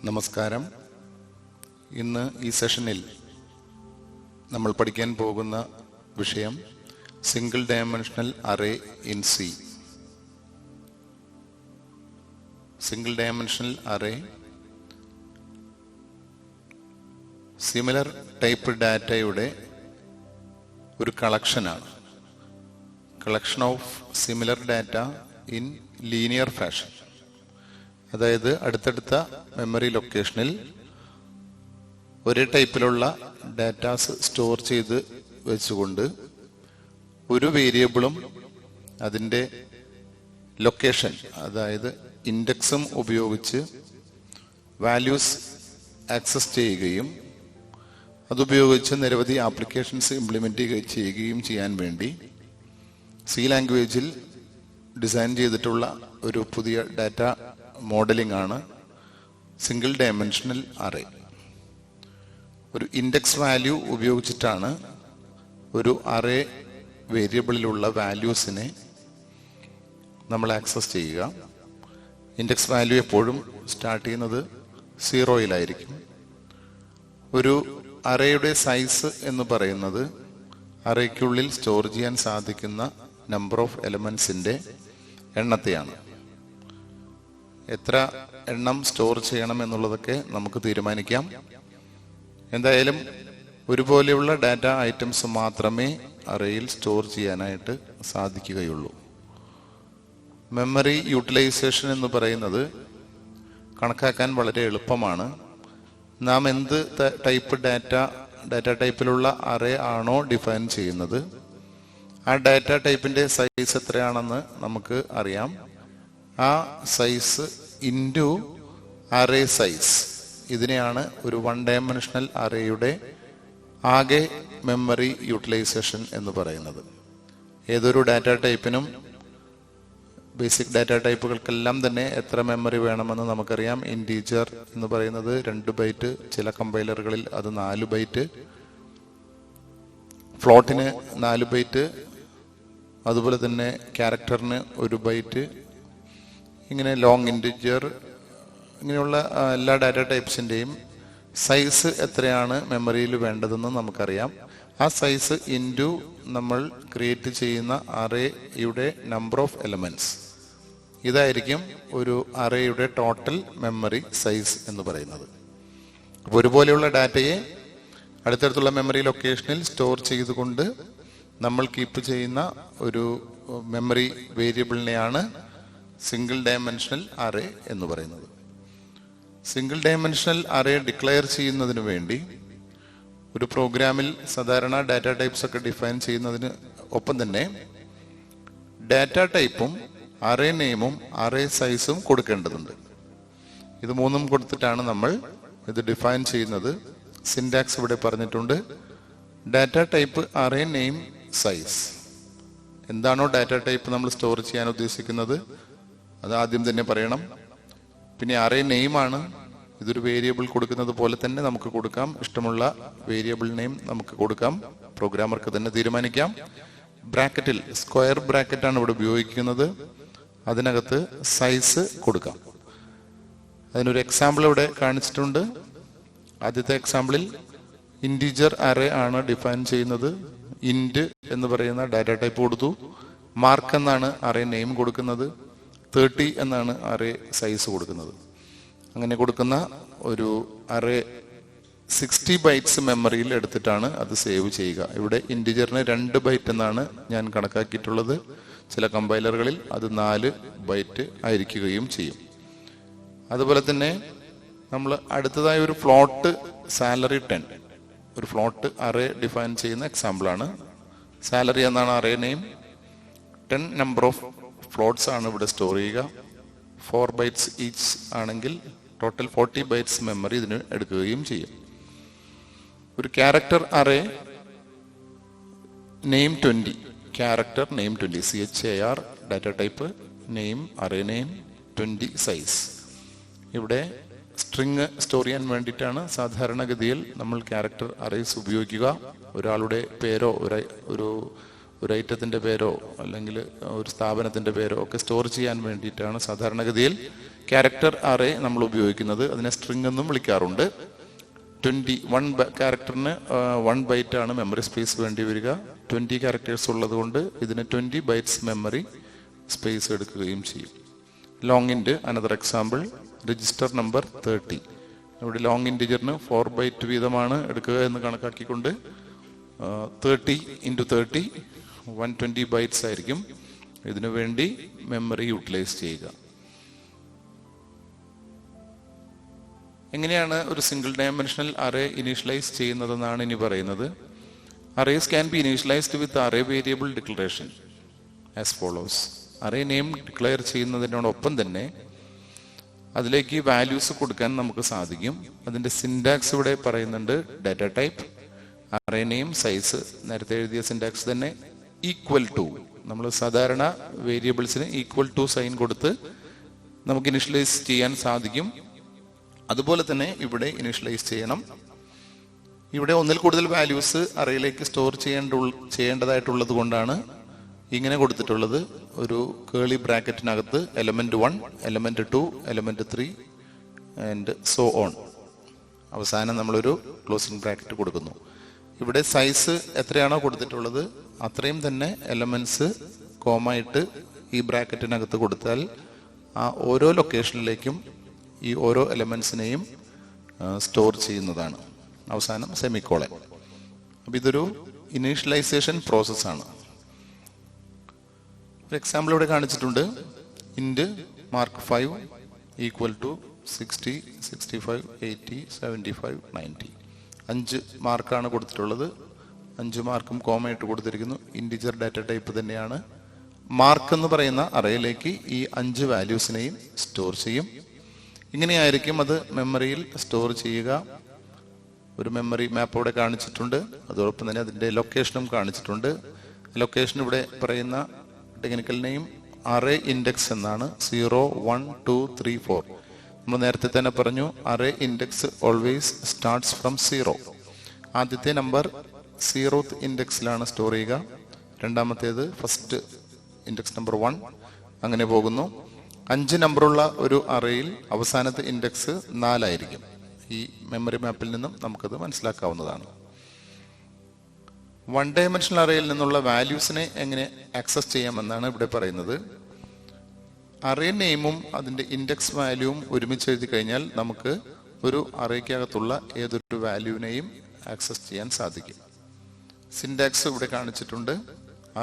നമസ്കാരം. ഇന്ന് ഈ സെഷനിൽ നമ്മൾ പഠിക്കാൻ പോകുന്ന വിഷയം single dimensional array in C. Single dimensional array similar type ഡാറ്റയുടെ ഒരു കളക്ഷനാണ്. Collection of similar data in linear fashion. അതായത് അടുത്തടുത്ത മെമ്മറി ലൊക്കേഷനിൽ ഒരേ ടൈപ്പിലുള്ള ഡാറ്റാസ് സ്റ്റോർ ചെയ്ത് വെച്ചുകൊണ്ട് ഒരു വേരിയബിളും അതിൻ്റെ ലൊക്കേഷൻ, അതായത് ഇൻഡെക്സും ഉപയോഗിച്ച് വാല്യൂസ് ആക്സസ് ചെയ്യുകയും അതുപയോഗിച്ച് നിരവധി ആപ്ലിക്കേഷൻസ് ഇംപ്ലിമെൻ്റ് ചെയ്യുകയും ചെയ്യാൻ വേണ്ടി സി ലാംഗ്വേജിൽ ഡിസൈൻ ചെയ്തിട്ടുള്ള ഒരു പുതിയ ഡാറ്റ മോഡലിംഗ് ആണ് സിംഗിൾ ഡയമെൻഷണൽ അറേ. ഒരു ഇൻഡെക്സ് വാല്യൂ ഉപയോഗിച്ചിട്ടാണ് ഒരു അറേ വേരിയബിളിലുള്ള വാല്യൂസിനെ നമ്മൾ ആക്സസ് ചെയ്യുക. ഇൻഡെക്സ് വാല്യൂ എപ്പോഴും സ്റ്റാർട്ട് ചെയ്യുന്നത് 0-യിലായിരിക്കും. ഒരു അറേയുടെ സൈസ് എന്ന് പറയുന്നത് അറേക്കുള്ളിൽ സ്റ്റോർ ചെയ്യാൻ സാധിക്കുന്ന നമ്പർ ഓഫ് എലമെന്റ്സിന്റെ എണ്ണത്തെയാണ്. എത്ര എണ്ണം സ്റ്റോർ ചെയ്യണം എന്നുള്ളതൊക്കെ നമുക്ക് തീരുമാനിക്കാം. എന്തായാലും ഒരുപോലെയുള്ള ഡാറ്റ ഐറ്റംസ് മാത്രമേ അറേയിൽ സ്റ്റോർ ചെയ്യാനായിട്ട് സാധിക്കുകയുള്ളൂ. മെമ്മറി യൂട്ടിലൈസേഷൻ എന്ന് പറയുന്നത് കണക്കാക്കാൻ വളരെ എളുപ്പമാണ്. നാം എന്ത് ടൈപ്പ് ഡാറ്റ ടൈപ്പിലുള്ള അറേ ആണോ ഡിഫൈൻ ചെയ്യുന്നത്, ആ ഡാറ്റ ടൈപ്പിന്റെ സൈസ് എത്രയാണെന്ന് നമുക്ക് അറിയാം. ആ സൈസ് ഇൻറ്റു അറേ സൈസ്, ഇതിനെയാണ് ഒരു വൺ ഡയമെൻഷണൽ അറേയുടെ ആകെ മെമ്മറി യൂട്ടിലൈസേഷൻ എന്ന് പറയുന്നത്. ഏതൊരു ഡാറ്റ ടൈപ്പിനും ബേസിക് ഡാറ്റ ടൈപ്പുകൾക്കെല്ലാം തന്നെ എത്ര മെമ്മറി വേണമെന്ന് നമുക്കറിയാം. ഇൻറ്റീജർ എന്ന് പറയുന്നത് 2 ബൈറ്റ്, ചില കമ്പൈലറുകളിൽ അത് 4 ബൈറ്റ്, ഫ്ലോട്ടിന് 4 ബൈറ്റ്, അതുപോലെ തന്നെ ക്യാരക്ടറിന് 1 ബൈറ്റ്, ഇങ്ങനെ ലോങ് ഇൻറ്റിജർ, ഇങ്ങനെയുള്ള എല്ലാ ഡാറ്റ ടൈപ്സിൻ്റെയും സൈസ് എത്രയാണ് മെമ്മറിയിൽ വേണ്ടതെന്ന് നമുക്കറിയാം. ആ സൈസ് ഇൻറ്റു നമ്മൾ ക്രിയേറ്റ് ചെയ്യുന്ന അറേയുടെ നമ്പർ ഓഫ് എലമെന്റ്സ്, ഇതായിരിക്കും ഒരു അറേയുടെ ടോട്ടൽ മെമ്മറി സൈസ് എന്ന് പറയുന്നത്. അപ്പോൾ ഒരുപോലെയുള്ള ഡാറ്റയെ അടുത്തടുത്തുള്ള മെമ്മറി ലൊക്കേഷനിൽ സ്റ്റോർ ചെയ്തുകൊണ്ട് നമ്മൾ കീപ്പ് ചെയ്യുന്ന ഒരു മെമ്മറി വേരിയബിളിനെയാണ് സിംഗിൾ ഡയമെൻഷണൽ അറേ എന്ന് പറയുന്നത്. സിംഗിൾ ഡയമെൻഷണൽ അറേ ഡിക്ലെയർ ചെയ്യുന്നതിന് വേണ്ടി ഒരു പ്രോഗ്രാമിൽ സാധാരണ ഡാറ്റ ടൈപ്സ് ഒക്കെ ഡിഫൈൻ ചെയ്യുന്നതിന് ഒപ്പം തന്നെ ഡാറ്റ ടൈപ്പും അറേ നെയിമും അറേ സൈസും കൊടുക്കേണ്ടതുണ്ട്. ഇത് മൂന്നും കൊടുത്തിട്ടാണ് നമ്മൾ ഇത് ഡിഫൈൻ ചെയ്യുന്നത്. സിൻടാക്സ് ഇവിടെ പറഞ്ഞിട്ടുണ്ട്. Data type, array name, size. എന്താണോ ഡാറ്റ ടൈപ്പ് നമ്മൾ സ്റ്റോർ ചെയ്യാൻ ഉദ്ദേശിക്കുന്നത് അത് ആദ്യം തന്നെ പറയണം. പിന്നെ അറേ നെയിമാണ്. ഇതൊരു വേരിയബിൾ കൊടുക്കുന്നത് പോലെ തന്നെ നമുക്ക് കൊടുക്കാം. ഇഷ്ടമുള്ള വേരിയബിൾ നെയിം നമുക്ക് കൊടുക്കാം. പ്രോഗ്രാമർക്ക് തന്നെ തീരുമാനിക്കാം. ബ്രാക്കറ്റിൽ സ്ക്വയർ ബ്രാക്കറ്റാണ് ഇവിടെ ഉപയോഗിക്കുന്നത്. അതിനകത്ത് സൈസ് കൊടുക്കാം. അതിനൊരു എക്സാമ്പിൾ ഇവിടെ കാണിച്ചിട്ടുണ്ട്. ആദ്യത്തെ എക്സാമ്പിളിൽ ഇൻറ്റീജർ അറേ ആണ് ഡിഫൈൻ ചെയ്യുന്നത്. ഇൻറ്റ് എന്ന് പറയുന്ന ഡാറ്റ ടൈപ്പ് കൊടുത്തു. മാർക്ക് എന്നാണ് അറേ നെയിം കൊടുക്കുന്നത്. 30 എന്നാണ് അറേ സൈസ് കൊടുക്കുന്നത്. അങ്ങനെ കൊടുക്കുന്ന ഒരു അറേ 60 ബൈറ്റ്സ് മെമ്മറിയിൽ എടുത്തിട്ടാണ് അത് സേവ് ചെയ്യുക. ഇവിടെ ഇൻറ്റിജറിന് 2 ബൈറ്റ് എന്നാണ് ഞാൻ കണക്കാക്കിയിട്ടുള്ളത്. ചില കമ്പൈലറുകളിൽ അത് 4 ബൈറ്റ് ആയിരിക്കുകയും ചെയ്യും. അതുപോലെ തന്നെ നമ്മൾ അടുത്തതായി ഒരു ഫ്ലോട്ട് സാലറി 10, ഒരു ഫ്ലോട്ട് അറേ ഡിഫൈൻ ചെയ്യുന്ന എക്സാമ്പിളാണ്. സാലറി എന്നാണ് array name. 10 number of floats ആണ് ഇവിടെ സ്റ്റോർ ചെയ്യുക. 4 ബൈറ്റ്സ് ഈച്ച് ആണെങ്കിൽ ടോട്ടൽ 40 ബൈറ്റ്സ് മെമ്മറി ഇതിന് എടുക്കുകയും ചെയ്യും. ഒരു character array name 20, character name 20, CHAR data type, name array name, 20 size. ഇവിടെ സ്ട്രിങ് സ്റ്റോർ ചെയ്യാൻ വേണ്ടിയിട്ടാണ് സാധാരണഗതിയിൽ നമ്മൾ ക്യാരക്ടർ അറേസ് ഉപയോഗിക്കുക. ഒരാളുടെ പേരോ ഒരു ഐറ്റത്തിന്റെ പേരോ അല്ലെങ്കിൽ ഒരു സ്ഥാപനത്തിന്റെ പേരോ ഒക്കെ സ്റ്റോർ ചെയ്യാൻ വേണ്ടിയിട്ടാണ് സാധാരണഗതിയിൽ ക്യാരക്ടർ അറേ നമ്മൾ ഉപയോഗിക്കുന്നത് അതിനെ സ്ട്രിംഗ് എന്നും വിളിക്കാറുണ്ട്. 21 ക്യാരക്ടറിന് 1 ബൈറ്റ് ആണ് മെമ്മറി സ്പേസ് വേണ്ടി വരിക. 20 ക്യാരക്ടേഴ്സ് ഉള്ളത് കൊണ്ട് ഇതിന് 20 ബൈറ്റ്സ് മെമ്മറി സ്പേസ് എടുക്കുകയും ചെയ്യും. Long int another example, register number 30. ഇവിടെ ലോങ് ഇൻറ്റിജറിന് 4 ബൈറ്റ് വീതമാണ് എടുക്കുക എന്ന് കണക്കാക്കിക്കൊണ്ട് 30 × 30 120 ബൈറ്റ്സ് ആയിരിക്കും ഇതിനു വേണ്ടി മെമ്മറി യൂട്ടിലൈസ് ചെയ്യുക. എങ്ങനെയാണ് ഒരു സിംഗിൾ ഡയമെൻഷണൽ അറേ ഇനീഷ്യലൈസ് ചെയ്യുന്നതെന്നാണ് ഇനി പറയുന്നത്. Arrays can be initialised with array variable declaration as follows. Array name declare ചെയ്യുന്നതിനോടൊപ്പം തന്നെ അതിലേക്ക് വാല്യൂസ് കൊടുക്കാൻ നമുക്ക് സാധിക്കും. അതിന്റെ സിൻടാക്സ് ഇവിടെ പറയുന്നുണ്ട്. Data type, array name, size, നേരത്തെ എഴുതിയ സിൻടാക്സ് തന്നെ. ഈക്വൽ ടു, നമ്മൾ സാധാരണ വേരിയബിൾസിന് ഈക്വൽ ടു സൈൻ കൊടുത്ത് നമുക്ക് ഇനിഷ്യലൈസ് ചെയ്യാൻ സാധിക്കും. അതുപോലെ തന്നെ ഇവിടെ ഇനിഷ്യലൈസ് ചെയ്യണം. ഇവിടെ ഒന്നിൽ കൂടുതൽ വാല്യൂസ് അറേയിലേക്ക് സ്റ്റോർ ചെയ്യേണ്ടതായിട്ടുള്ളത് കൊണ്ടാണ് ഇങ്ങനെ കൊടുത്തിട്ടുള്ളത്. ഒരു കേളി ബ്രാക്കറ്റിനകത്ത് element 1, element 2, element 3 and so on. അവസാനം നമ്മളൊരു ക്ലോസിംഗ് ബ്രാക്കറ്റ് കൊടുക്കുന്നു. ഇവിടെ സൈസ് എത്രയാണോ കൊടുത്തിട്ടുള്ളത് അത്രയും തന്നെ എലമെന്റ്സ് കോമായിട്ട് ഈ ബ്രാക്കറ്റിനകത്ത് കൊടുത്താൽ ആ ഓരോ ലൊക്കേഷനിലേക്കും ഈ ഓരോ എലമെന്റ്സിനെയും സ്റ്റോർ ചെയ്യുന്നതാണ്. അവസാനം സെമിക്കോളൻ. അപ്പം ഇതൊരു ഇനീഷ്യലൈസേഷൻ പ്രോസസ്സാണ്. ഒരു എക്സാമ്പിൾ ഇവിടെ കാണിച്ചിട്ടുണ്ട്. ഇൻറ്റ് മാർക്ക് 5 ഈക്വൽ ടു 60, 65, 80, 75, 90. 5 മാർക്കാണ് കൊടുത്തിട്ടുള്ളത്. 5 മാർക്കും കോമയിട്ട് കൊടുത്തിരിക്കുന്നു. ഇൻറ്റിജർ ഡാറ്റ ടൈപ്പ് തന്നെയാണ്. മാർക്ക് എന്ന് പറയുന്ന അറേയിലേക്ക് ഈ 5 വാല്യൂസിനെയും സ്റ്റോർ ചെയ്യും. ഇങ്ങനെയായിരിക്കും അത് മെമ്മറിയിൽ സ്റ്റോർ ചെയ്യുക. ഒരു മെമ്മറി മാപ്പ് ഇവിടെ കാണിച്ചിട്ടുണ്ട്. അതോടൊപ്പം തന്നെ അതിൻ്റെ ലൊക്കേഷനും കാണിച്ചിട്ടുണ്ട്. ലൊക്കേഷൻ ഇവിടെ പറയുന്ന ടെക്നിക്കൽ നെയിം അറേ ഇൻഡെക്സ് എന്നാണ്. 0, 1, 2, 3, 4. നമ്മൾ നേരത്തെ തന്നെ പറഞ്ഞു array index always starts from 0. ആദ്യത്തെ നമ്പർ 0th ഇൻഡെക്സിലാണ് സ്റ്റോർ ചെയ്യുക. രണ്ടാമത്തേത് ഫസ്റ്റ് ഇൻഡെക്സ് നമ്പർ 1. അങ്ങനെ പോകുന്നു. 5 നമ്പറുള്ള ഒരു അറേയിൽ അവസാനത്തെ ഇൻഡെക്സ് 4 ആയിരിക്കും. ഈ മെമ്മറി മാപ്പിൽ നിന്നും നമുക്കത് മനസ്സിലാക്കാവുന്നതാണ്. 1 ഡയമെൻഷണൽ അറേയിൽ നിന്നുള്ള വാല്യൂസിനെ എങ്ങനെ ആക്സസ് ചെയ്യാമെന്നാണ് ഇവിടെ പറയുന്നത്. അറേ നെയിമും അതിൻ്റെ ഇൻഡെക്സ് വാല്യൂവും ഒരുമിച്ച് എഴുതി കഴിഞ്ഞാൽ നമുക്ക് ഒരു അറേക്കകത്തുള്ള ഏതൊരു വാല്യൂവിനെയും ആക്സസ് ചെയ്യാൻ സാധിക്കും. സിൻടാക്സ് ഇവിടെ കാണിച്ചിട്ടുണ്ട്.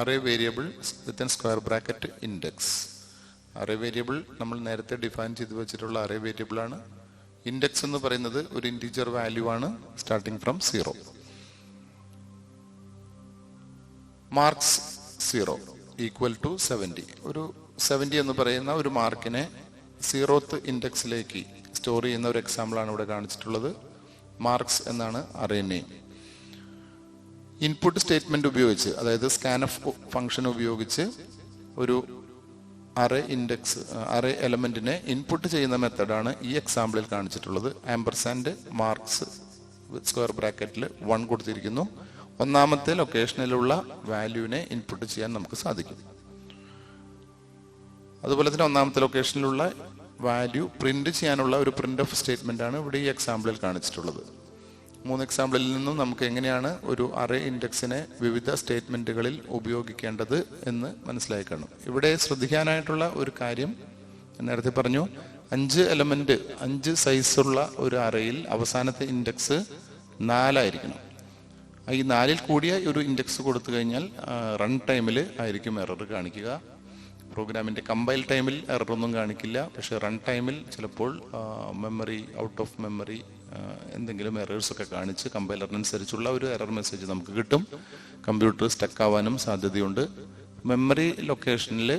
Array variable within square bracket index. Array variable നമ്മൾ നേരത്തെ ഡിഫൈൻ ചെയ്ത് വെച്ചിട്ടുള്ള അറേ വേരിയബിൾ ആണ്. ഇൻഡെക്സ് എന്ന് പറയുന്നത് ഒരു ഇൻറ്റിജർ വാല്യൂ ആണ് starting from 0. Marks 0 equal to 70. ഒരു 70 എന്ന് പറയുന്ന ഒരു മാർക്കിനെ 0th ഇൻഡെക്സിലേക്ക് സ്റ്റോർ ചെയ്യുന്ന ഒരു എക്സാമ്പിളാണ് ഇവിടെ കാണിച്ചിട്ടുള്ളത്. മാർക്സ് എന്നാണ് അറേ നെയിം. ഇൻപുട്ട് സ്റ്റേറ്റ്മെന്റ് ഉപയോഗിച്ച്, അതായത് സ്കാൻഎഫ് ഫംഗ്ഷൻ ഉപയോഗിച്ച് ഒരു അറേ ഇൻഡെക്സ് അറേ എലമെന്റിനെ ഇൻപുട്ട് ചെയ്യുന്ന മെത്തഡാണ് ഈ എക്സാമ്പിളിൽ കാണിച്ചിട്ടുള്ളത്. ആംപർസാൻഡ് മാർക്സ് സ്ക്വയർ ബ്രാക്കറ്റിൽ 1 കൊടുത്തിരിക്കുന്നു. ഒന്നാമത്തെ ലൊക്കേഷനിലുള്ള വാല്യൂവിനെ ഇൻപുട്ട് ചെയ്യാൻ നമുക്ക് സാധിക്കും. അതുപോലെ തന്നെ ഒന്നാമത്തെ ലൊക്കേഷനിലുള്ള വാല്യൂ പ്രിന്റ് ചെയ്യാനുള്ള ഒരു പ്രിന്റ് ഓഫ് സ്റ്റേറ്റ്മെന്റ് ആണ് ഇവിടെ ഈ എക്സാമ്പിളിൽ കാണിച്ചിട്ടുള്ളത്. 3 എക്സാമ്പിളിൽ നിന്നും നമുക്ക് എങ്ങനെയാണ് ഒരു അറേ ഇൻഡെക്സിനെ വിവിധ സ്റ്റേറ്റ്മെന്റുകളിൽ ഉപയോഗിക്കേണ്ടത് എന്ന് മനസ്സിലായി കാണും. ഇവിടെ ശ്രദ്ധിക്കാനായിട്ടുള്ള ഒരു കാര്യം നേരത്തെ പറഞ്ഞു, 5 എലമെന്റ് 5 സൈസുള്ള ഒരു അറേയിൽ അവസാനത്തെ ഇൻഡെക്സ് 4 ആയിരിക്കണം. ഈ 4ൽ കൂടിയ ഒരു ഇൻഡെക്സ് കൊടുത്തു കഴിഞ്ഞാൽ റൺ ടൈമിൽ ആയിരിക്കും എറർ കാണിക്കുക. പ്രോഗ്രാമിന്റെ കമ്പൈൽ ടൈമിൽ എററൊന്നും കാണിക്കില്ല. പക്ഷെ റൺ ടൈമിൽ ചിലപ്പോൾ മെമ്മറി ഔട്ട് ഓഫ് മെമ്മറി എന്തെങ്കിലും എറേഴ്സ് ഒക്കെ കാണിച്ച് കമ്പൈലറിനനുസരിച്ചുള്ള ഒരു എറർ മെസ്സേജ് നമുക്ക് കിട്ടും. കമ്പ്യൂട്ടർ സ്റ്റക്ക് ആവാനും സാധ്യതയുണ്ട്. മെമ്മറി ലൊക്കേഷനിൽ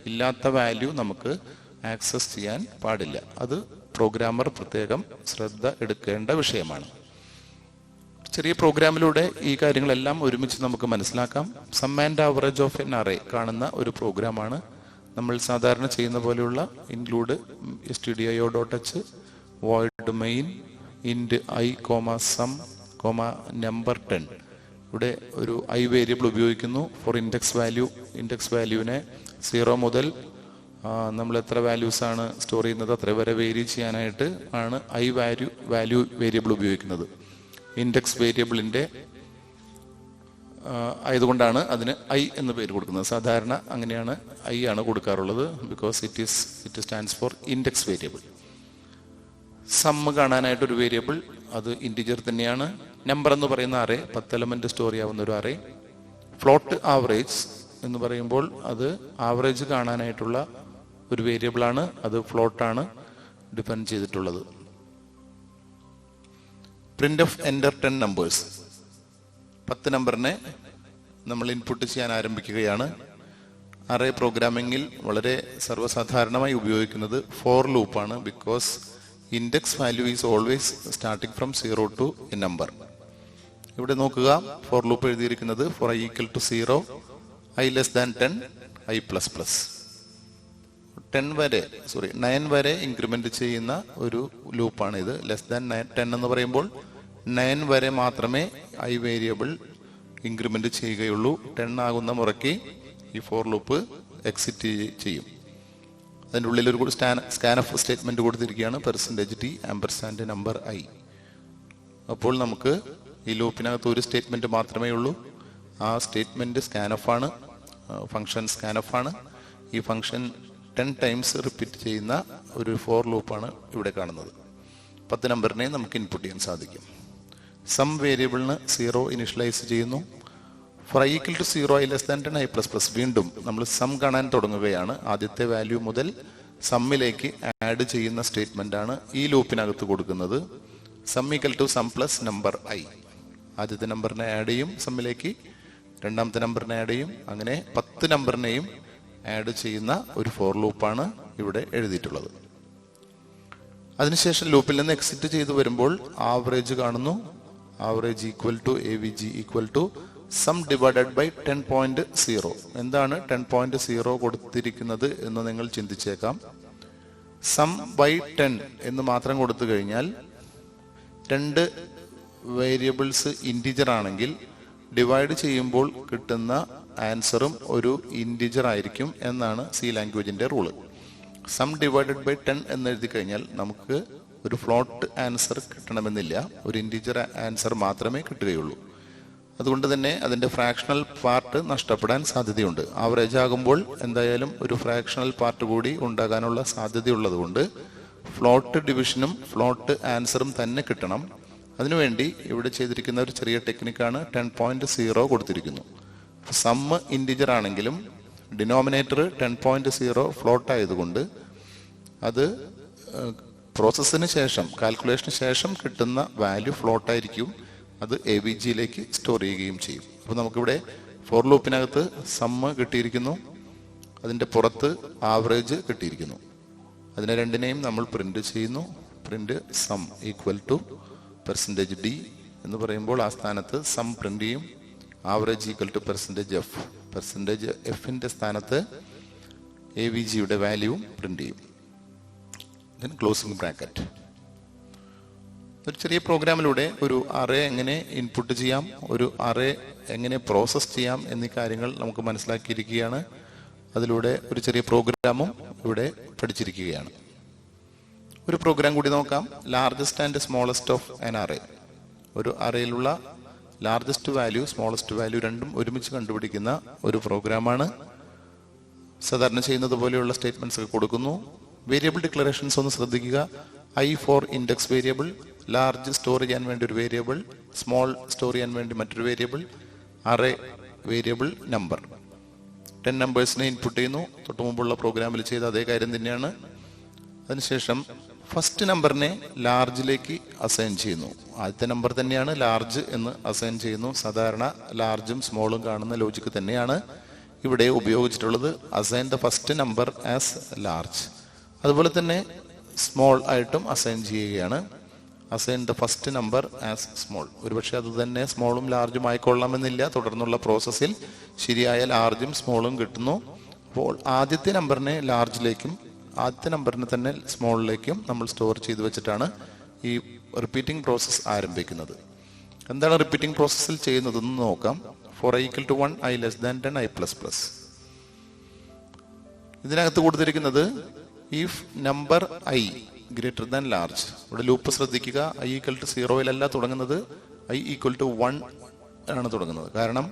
ഇല്ലാത്ത വാല്യൂ നമുക്ക് ആക്സസ് ചെയ്യാൻ പാടില്ല. അത് പ്രോഗ്രാമർ പ്രത്യേകം ശ്രദ്ധ എടുക്കേണ്ട വിഷയമാണ്. ചെറിയ പ്രോഗ്രാമിലൂടെ ഈ കാര്യങ്ങളെല്ലാം ഒരുമിച്ച് നമുക്ക് മനസ്സിലാക്കാം. Sum and average of an array കാണുന്ന ഒരു പ്രോഗ്രാമാണ്. നമ്മൾ സാധാരണ ചെയ്യുന്ന പോലെയുള്ള include stdio.h void main int I, sum, number 10. ഇവിടെ ഒരു I വേരിയബിൾ ഉപയോഗിക്കുന്നു ഫോർ ഇൻഡെക്സ് വാല്യൂ. ഇൻഡെക്സ് വാല്യൂവിനെ 0 മുതൽ നമ്മൾ എത്ര വാല്യൂസാണ് സ്റ്റോർ ചെയ്യുന്നത് അത്ര വരെ വേരി ചെയ്യാനായിട്ട് ആണ് ഐ വാല്യൂ വേരിയബിൾ ഉപയോഗിക്കുന്നത്. ഇൻഡെക്സ് വേരിയബിളിൻ്റെ ആയതുകൊണ്ടാണ് അതിന് ഐ എന്ന് പേര് കൊടുക്കുന്നത്. സാധാരണ അങ്ങനെയാണ് ഐ ആണ് കൊടുക്കാറുള്ളത്, because it stands for index variable. Sum കാണാനായിട്ടൊരു വേരിയബിൾ, അത് ഇൻറ്റിജർ തന്നെയാണ്. നമ്പർ എന്ന് പറയുന്ന അറേ 10 എലമെന്റ് സ്റ്റോർ ചെയ്യാവുന്ന ഒരു അറേ. ഫ്ലോട്ട് ആവറേജ് എന്ന് പറയുമ്പോൾ അത് ആവറേജ് കാണാനായിട്ടുള്ള ഒരു വേരിയബിളാണ്, അത് ഫ്ലോട്ടാണ് ഡിഫൈൻ ചെയ്തിട്ടുള്ളത്. പ്രിന്റ് ഓഫ് എൻ്റർ 10 നമ്പേഴ്സ്, 10 നമ്പറിനെ നമ്മൾ ഇൻപുട്ട് ചെയ്യാൻ ആരംഭിക്കുകയാണ്. അറേ പ്രോഗ്രാമിങ്ങിൽ വളരെ സർവ്വസാധാരണമായി ഉപയോഗിക്കുന്നത് ഫോർ ലൂപ്പാണ്, because index value is always starting from 0 to a number. ഇവിടെ നോക്കുക, ഫോർ ലൂപ്പ് എഴുതിയിരിക്കുന്നത് for I equal to 0, I less than 10, I plus plus. 9 വരെ ഇൻക്രിമെന്റ് ചെയ്യുന്ന ഒരു ലൂപ്പാണ് ഇത്. ലെസ് ദാൻ 10 എന്ന് പറയുമ്പോൾ 9 വരെ മാത്രമേ ഐ വേരിയബിൾ ഇൻക്രിമെന്റ് ചെയ്യുകയുള്ളൂ. 10 ആകുന്ന മുറയ്ക്ക് ഈ ഫോർ ലൂപ്പ് എക്സിറ്റ് ചെയ്യും. അതിൻ്റെ ഉള്ളിൽ ഒരു കൂടി സ്കാൻഎഫ് സ്റ്റേറ്റ്മെന്റ് കൊടുത്തിരിക്കുകയാണ്, %t ആമ്പർസാൻഡ് നമ്പർ ഐ. അപ്പോൾ നമുക്ക് ഈ ലൂപ്പിനകത്ത് ഒരു സ്റ്റേറ്റ്മെന്റ് മാത്രമേ ഉള്ളൂ. ആ സ്റ്റേറ്റ്മെന്റ് സ്കാൻഎഫ് ആണ്, ഫംഗ്ഷൻ സ്കാൻഎഫ് ആണ്. ഈ ഫംഗ്ഷൻ 10 ടൈംസ് റിപ്പീറ്റ് ചെയ്യുന്ന ഒരു ഫോർ ലൂപ്പാണ് ഇവിടെ കാണുന്നത്. 10 നമ്പറിനെ നമുക്ക് ഇൻപുട്ട് ചെയ്യാൻ സാധിക്കും. സം വേരിയബിളിന് 0 ഇനിഷ്യലൈസ് ചെയ്യുന്നു. For I equal to 0, I less than 10, I plus plus. വീണ്ടും നമ്മൾ സം കാണാൻ തുടങ്ങുകയാണ്. ആദ്യത്തെ വാല്യൂ മുതൽ സമ്മിലേക്ക് ആഡ് ചെയ്യുന്ന സ്റ്റേറ്റ്മെന്റ് ആണ് ഈ ലൂപ്പിനകത്ത് കൊടുക്കുന്നത്. Sum equal to sum plus number I. ആദ്യത്തെ നമ്പറിനെ ആഡ് ചെയ്യും സമ്മിലേക്ക്, രണ്ടാമത്തെ നമ്പറിനെ ആഡ് ചെയ്യും, അങ്ങനെ 10 നമ്പറിനെയും ആഡ് ചെയ്യുന്ന ഒരു ഫോർ ലൂപ്പാണ് ഇവിടെ എഴുതിയിട്ടുള്ളത്. അതിനുശേഷം ലൂപ്പിൽ നിന്ന് എക്സിറ്റ് ചെയ്ത് വരുമ്പോൾ ആവറേജ് കാണുന്നു. Average equal to AVG equal to sum divided by 10.0. എന്താണ് 10.0 കൊടുത്തിരിക്കുന്നത് എന്ന് നിങ്ങൾ ചിന്തിച്ചേക്കാം. സം ബൈ 10 എന്ന് മാത്രം കൊടുത്തു കഴിഞ്ഞാൽ 2 വേരിയബിൾസ് ഇൻറ്റിജർ ആണെങ്കിൽ ഡിവൈഡ് ചെയ്യുമ്പോൾ കിട്ടുന്ന ആൻസറും ഒരു ഇൻറ്റിജർ ആയിരിക്കും എന്നാണ് സി ലാംഗ്വേജിന്റെ റൂള്. സം ഡിവൈഡഡ് ബൈ 10 എന്ന് എഴുതി കഴിഞ്ഞാൽ നമുക്ക് ഒരു ഫ്ലോട്ട് ആൻസർ കിട്ടണമെന്നില്ല, ഒരു ഇൻറ്റിജർ ആൻസർ മാത്രമേ കിട്ടുകയുള്ളൂ. അതുകൊണ്ട് തന്നെ അതിന്റെ ഫ്രാക്ഷണൽ പാർട്ട് നഷ്ടപ്പെടാൻ സാധ്യതയുണ്ട്. ആവറേജ് ആകുമ്പോൾ എന്തായാലും ഒരു ഫ്രാക്ഷണൽ പാർട്ട് കൂടി ഉണ്ടാകാനുള്ള സാധ്യതയുള്ളത് കൊണ്ട് ഫ്ലോട്ട് ഡിവിഷനും ഫ്ലോട്ട് ആൻസറും തന്നെ കിട്ടണം. അതിനുവേണ്ടി ഇവിടെ ചെയ്തിരിക്കുന്ന ഒരു ചെറിയ ടെക്നിക്കാണ് 10.0 കൊടുത്തിരിക്കുന്നു. സമ്മ് ഇൻറ്റിജർ ആണെങ്കിലും ഡിനോമിനേറ്റർ 10.0 ഫ്ലോട്ട് ആയതുകൊണ്ട് അത് പ്രോസസ്സിന് ശേഷം, കാൽക്കുലേഷന് ശേഷം കിട്ടുന്ന വാല്യൂ ഫ്ലോട്ട് ആയിരിക്കും. അത് AVGയിലേക്ക് സ്റ്റോർ ചെയ്യുകയും ചെയ്യും. അപ്പോൾ നമുക്കിവിടെ ഫോർ ലൂപ്പിനകത്ത് സമ്മ് കിട്ടിയിരിക്കുന്നു, അതിൻ്റെ പുറത്ത് ആവറേജ് കിട്ടിയിരിക്കുന്നു. അതിനെ രണ്ടിനെയും നമ്മൾ പ്രിന്റ് ചെയ്യുന്നു. Print sum equal to %d എന്ന് പറയുമ്പോൾ ആ സ്ഥാനത്ത് സം പ്രിന്റ് ചെയ്യും. Average equal to %f. %f സ്ഥാനത്ത് AVGയുടെ വാല്യൂവും പ്രിന്റ് ചെയ്യും. Then closing bracket. ഒരു ചെറിയ പ്രോഗ്രാമിലൂടെ ഒരു അറേ എങ്ങനെ ഇൻപുട്ട് ചെയ്യാം, ഒരു അറേ എങ്ങനെ പ്രോസസ് ചെയ്യാം എന്നീ കാര്യങ്ങൾ നമുക്ക് മനസ്സിലാക്കിയിരിക്കുകയാണ്. അതിലൂടെ ഒരു ചെറിയ പ്രോഗ്രാമും ഇവിടെ പഠിച്ചിരിക്കുകയാണ്. ഒരു പ്രോഗ്രാം കൂടി നോക്കാം. Largest and smallest of an array. ഒരു അറേയിലുള്ള ലാർജസ്റ്റ് വാല്യൂ, സ്മോളസ്റ്റ് വാല്യൂ രണ്ടും ഒരുമിച്ച് കണ്ടുപിടിക്കുന്ന ഒരു പ്രോഗ്രാമാണ്. സാധാരണ ചെയ്യുന്നത് പോലെയുള്ള സ്റ്റേറ്റ്മെന്റ്സ് ഒക്കെ കൊടുക്കുന്നു. വേരിയബിൾ ഡിക്ലറേഷൻസ് ഒന്ന് ശ്രദ്ധിക്കുക. I for index variable, large store ചെയ്യാൻ വേണ്ടി ഒരു വേരിയബിൾ, സ്മോൾ സ്റ്റോർ ചെയ്യാൻ വേണ്ടി മറ്റൊരു വേരിയബിൾ, അറേ വേരിയബിൾ, നമ്പർ. 10 നമ്പേഴ്സിനെ ഇൻപുട്ട് ചെയ്യുന്നു. തൊട്ട് മുമ്പുള്ള പ്രോഗ്രാമിൽ ചെയ്ത അതേ കാര്യം തന്നെയാണ്. അതിനുശേഷം ഫസ്റ്റ് നമ്പറിനെ ലാർജിലേക്ക് അസൈൻ ചെയ്യുന്നു. ആദ്യത്തെ നമ്പർ തന്നെയാണ് ലാർജ് എന്ന് അസൈൻ ചെയ്യുന്നു. സാധാരണ ലാർജും സ്മോളും കാണുന്ന ലോജിക്ക് തന്നെയാണ് ഇവിടെ ഉപയോഗിച്ചിട്ടുള്ളത്. Assign the first number as large. അതുപോലെ തന്നെ സ്മോൾ ആയിട്ടും അസൈൻ ചെയ്യുകയാണ്. Assign the first number as small. ഒരുപക്ഷെ അത് തന്നെ സ്മോളും ലാർജും ആയിക്കൊള്ളണമെന്നില്ല. തുടർന്നുള്ള പ്രോസസ്സിൽ ശരിയായ ലാർജും സ്മോളും കിട്ടുന്നു. അപ്പോൾ ആദ്യത്തെ നമ്പറിനെ ലാർജിലേക്കും ആദ്യത്തെ നമ്പറിനെ തന്നെ സ്മോളിലേക്കും നമ്മൾ സ്റ്റോർ ചെയ്ത് വെച്ചിട്ടാണ് ഈ റിപ്പീറ്റിംഗ് പ്രോസസ്സ് ആരംഭിക്കുന്നത്. എന്താണ് റിപ്പീറ്റിംഗ് പ്രോസസ്സിൽ ചെയ്യുന്നതെന്ന് നോക്കാം. For I equal to 1, I less than 10, I plus plus. ഇതിനകത്ത് കൊടുത്തിരിക്കുന്നത് if number I greater than large. ഇവിടെ ലൂപ്പ് ശ്രദ്ധിക്കുക, ഐ ഈക്വൽ ടു 0 തുടങ്ങുന്നത്, ഐ ഈക്വൽ ടു 1 ആണ് തുടങ്ങുന്നത്. കാരണം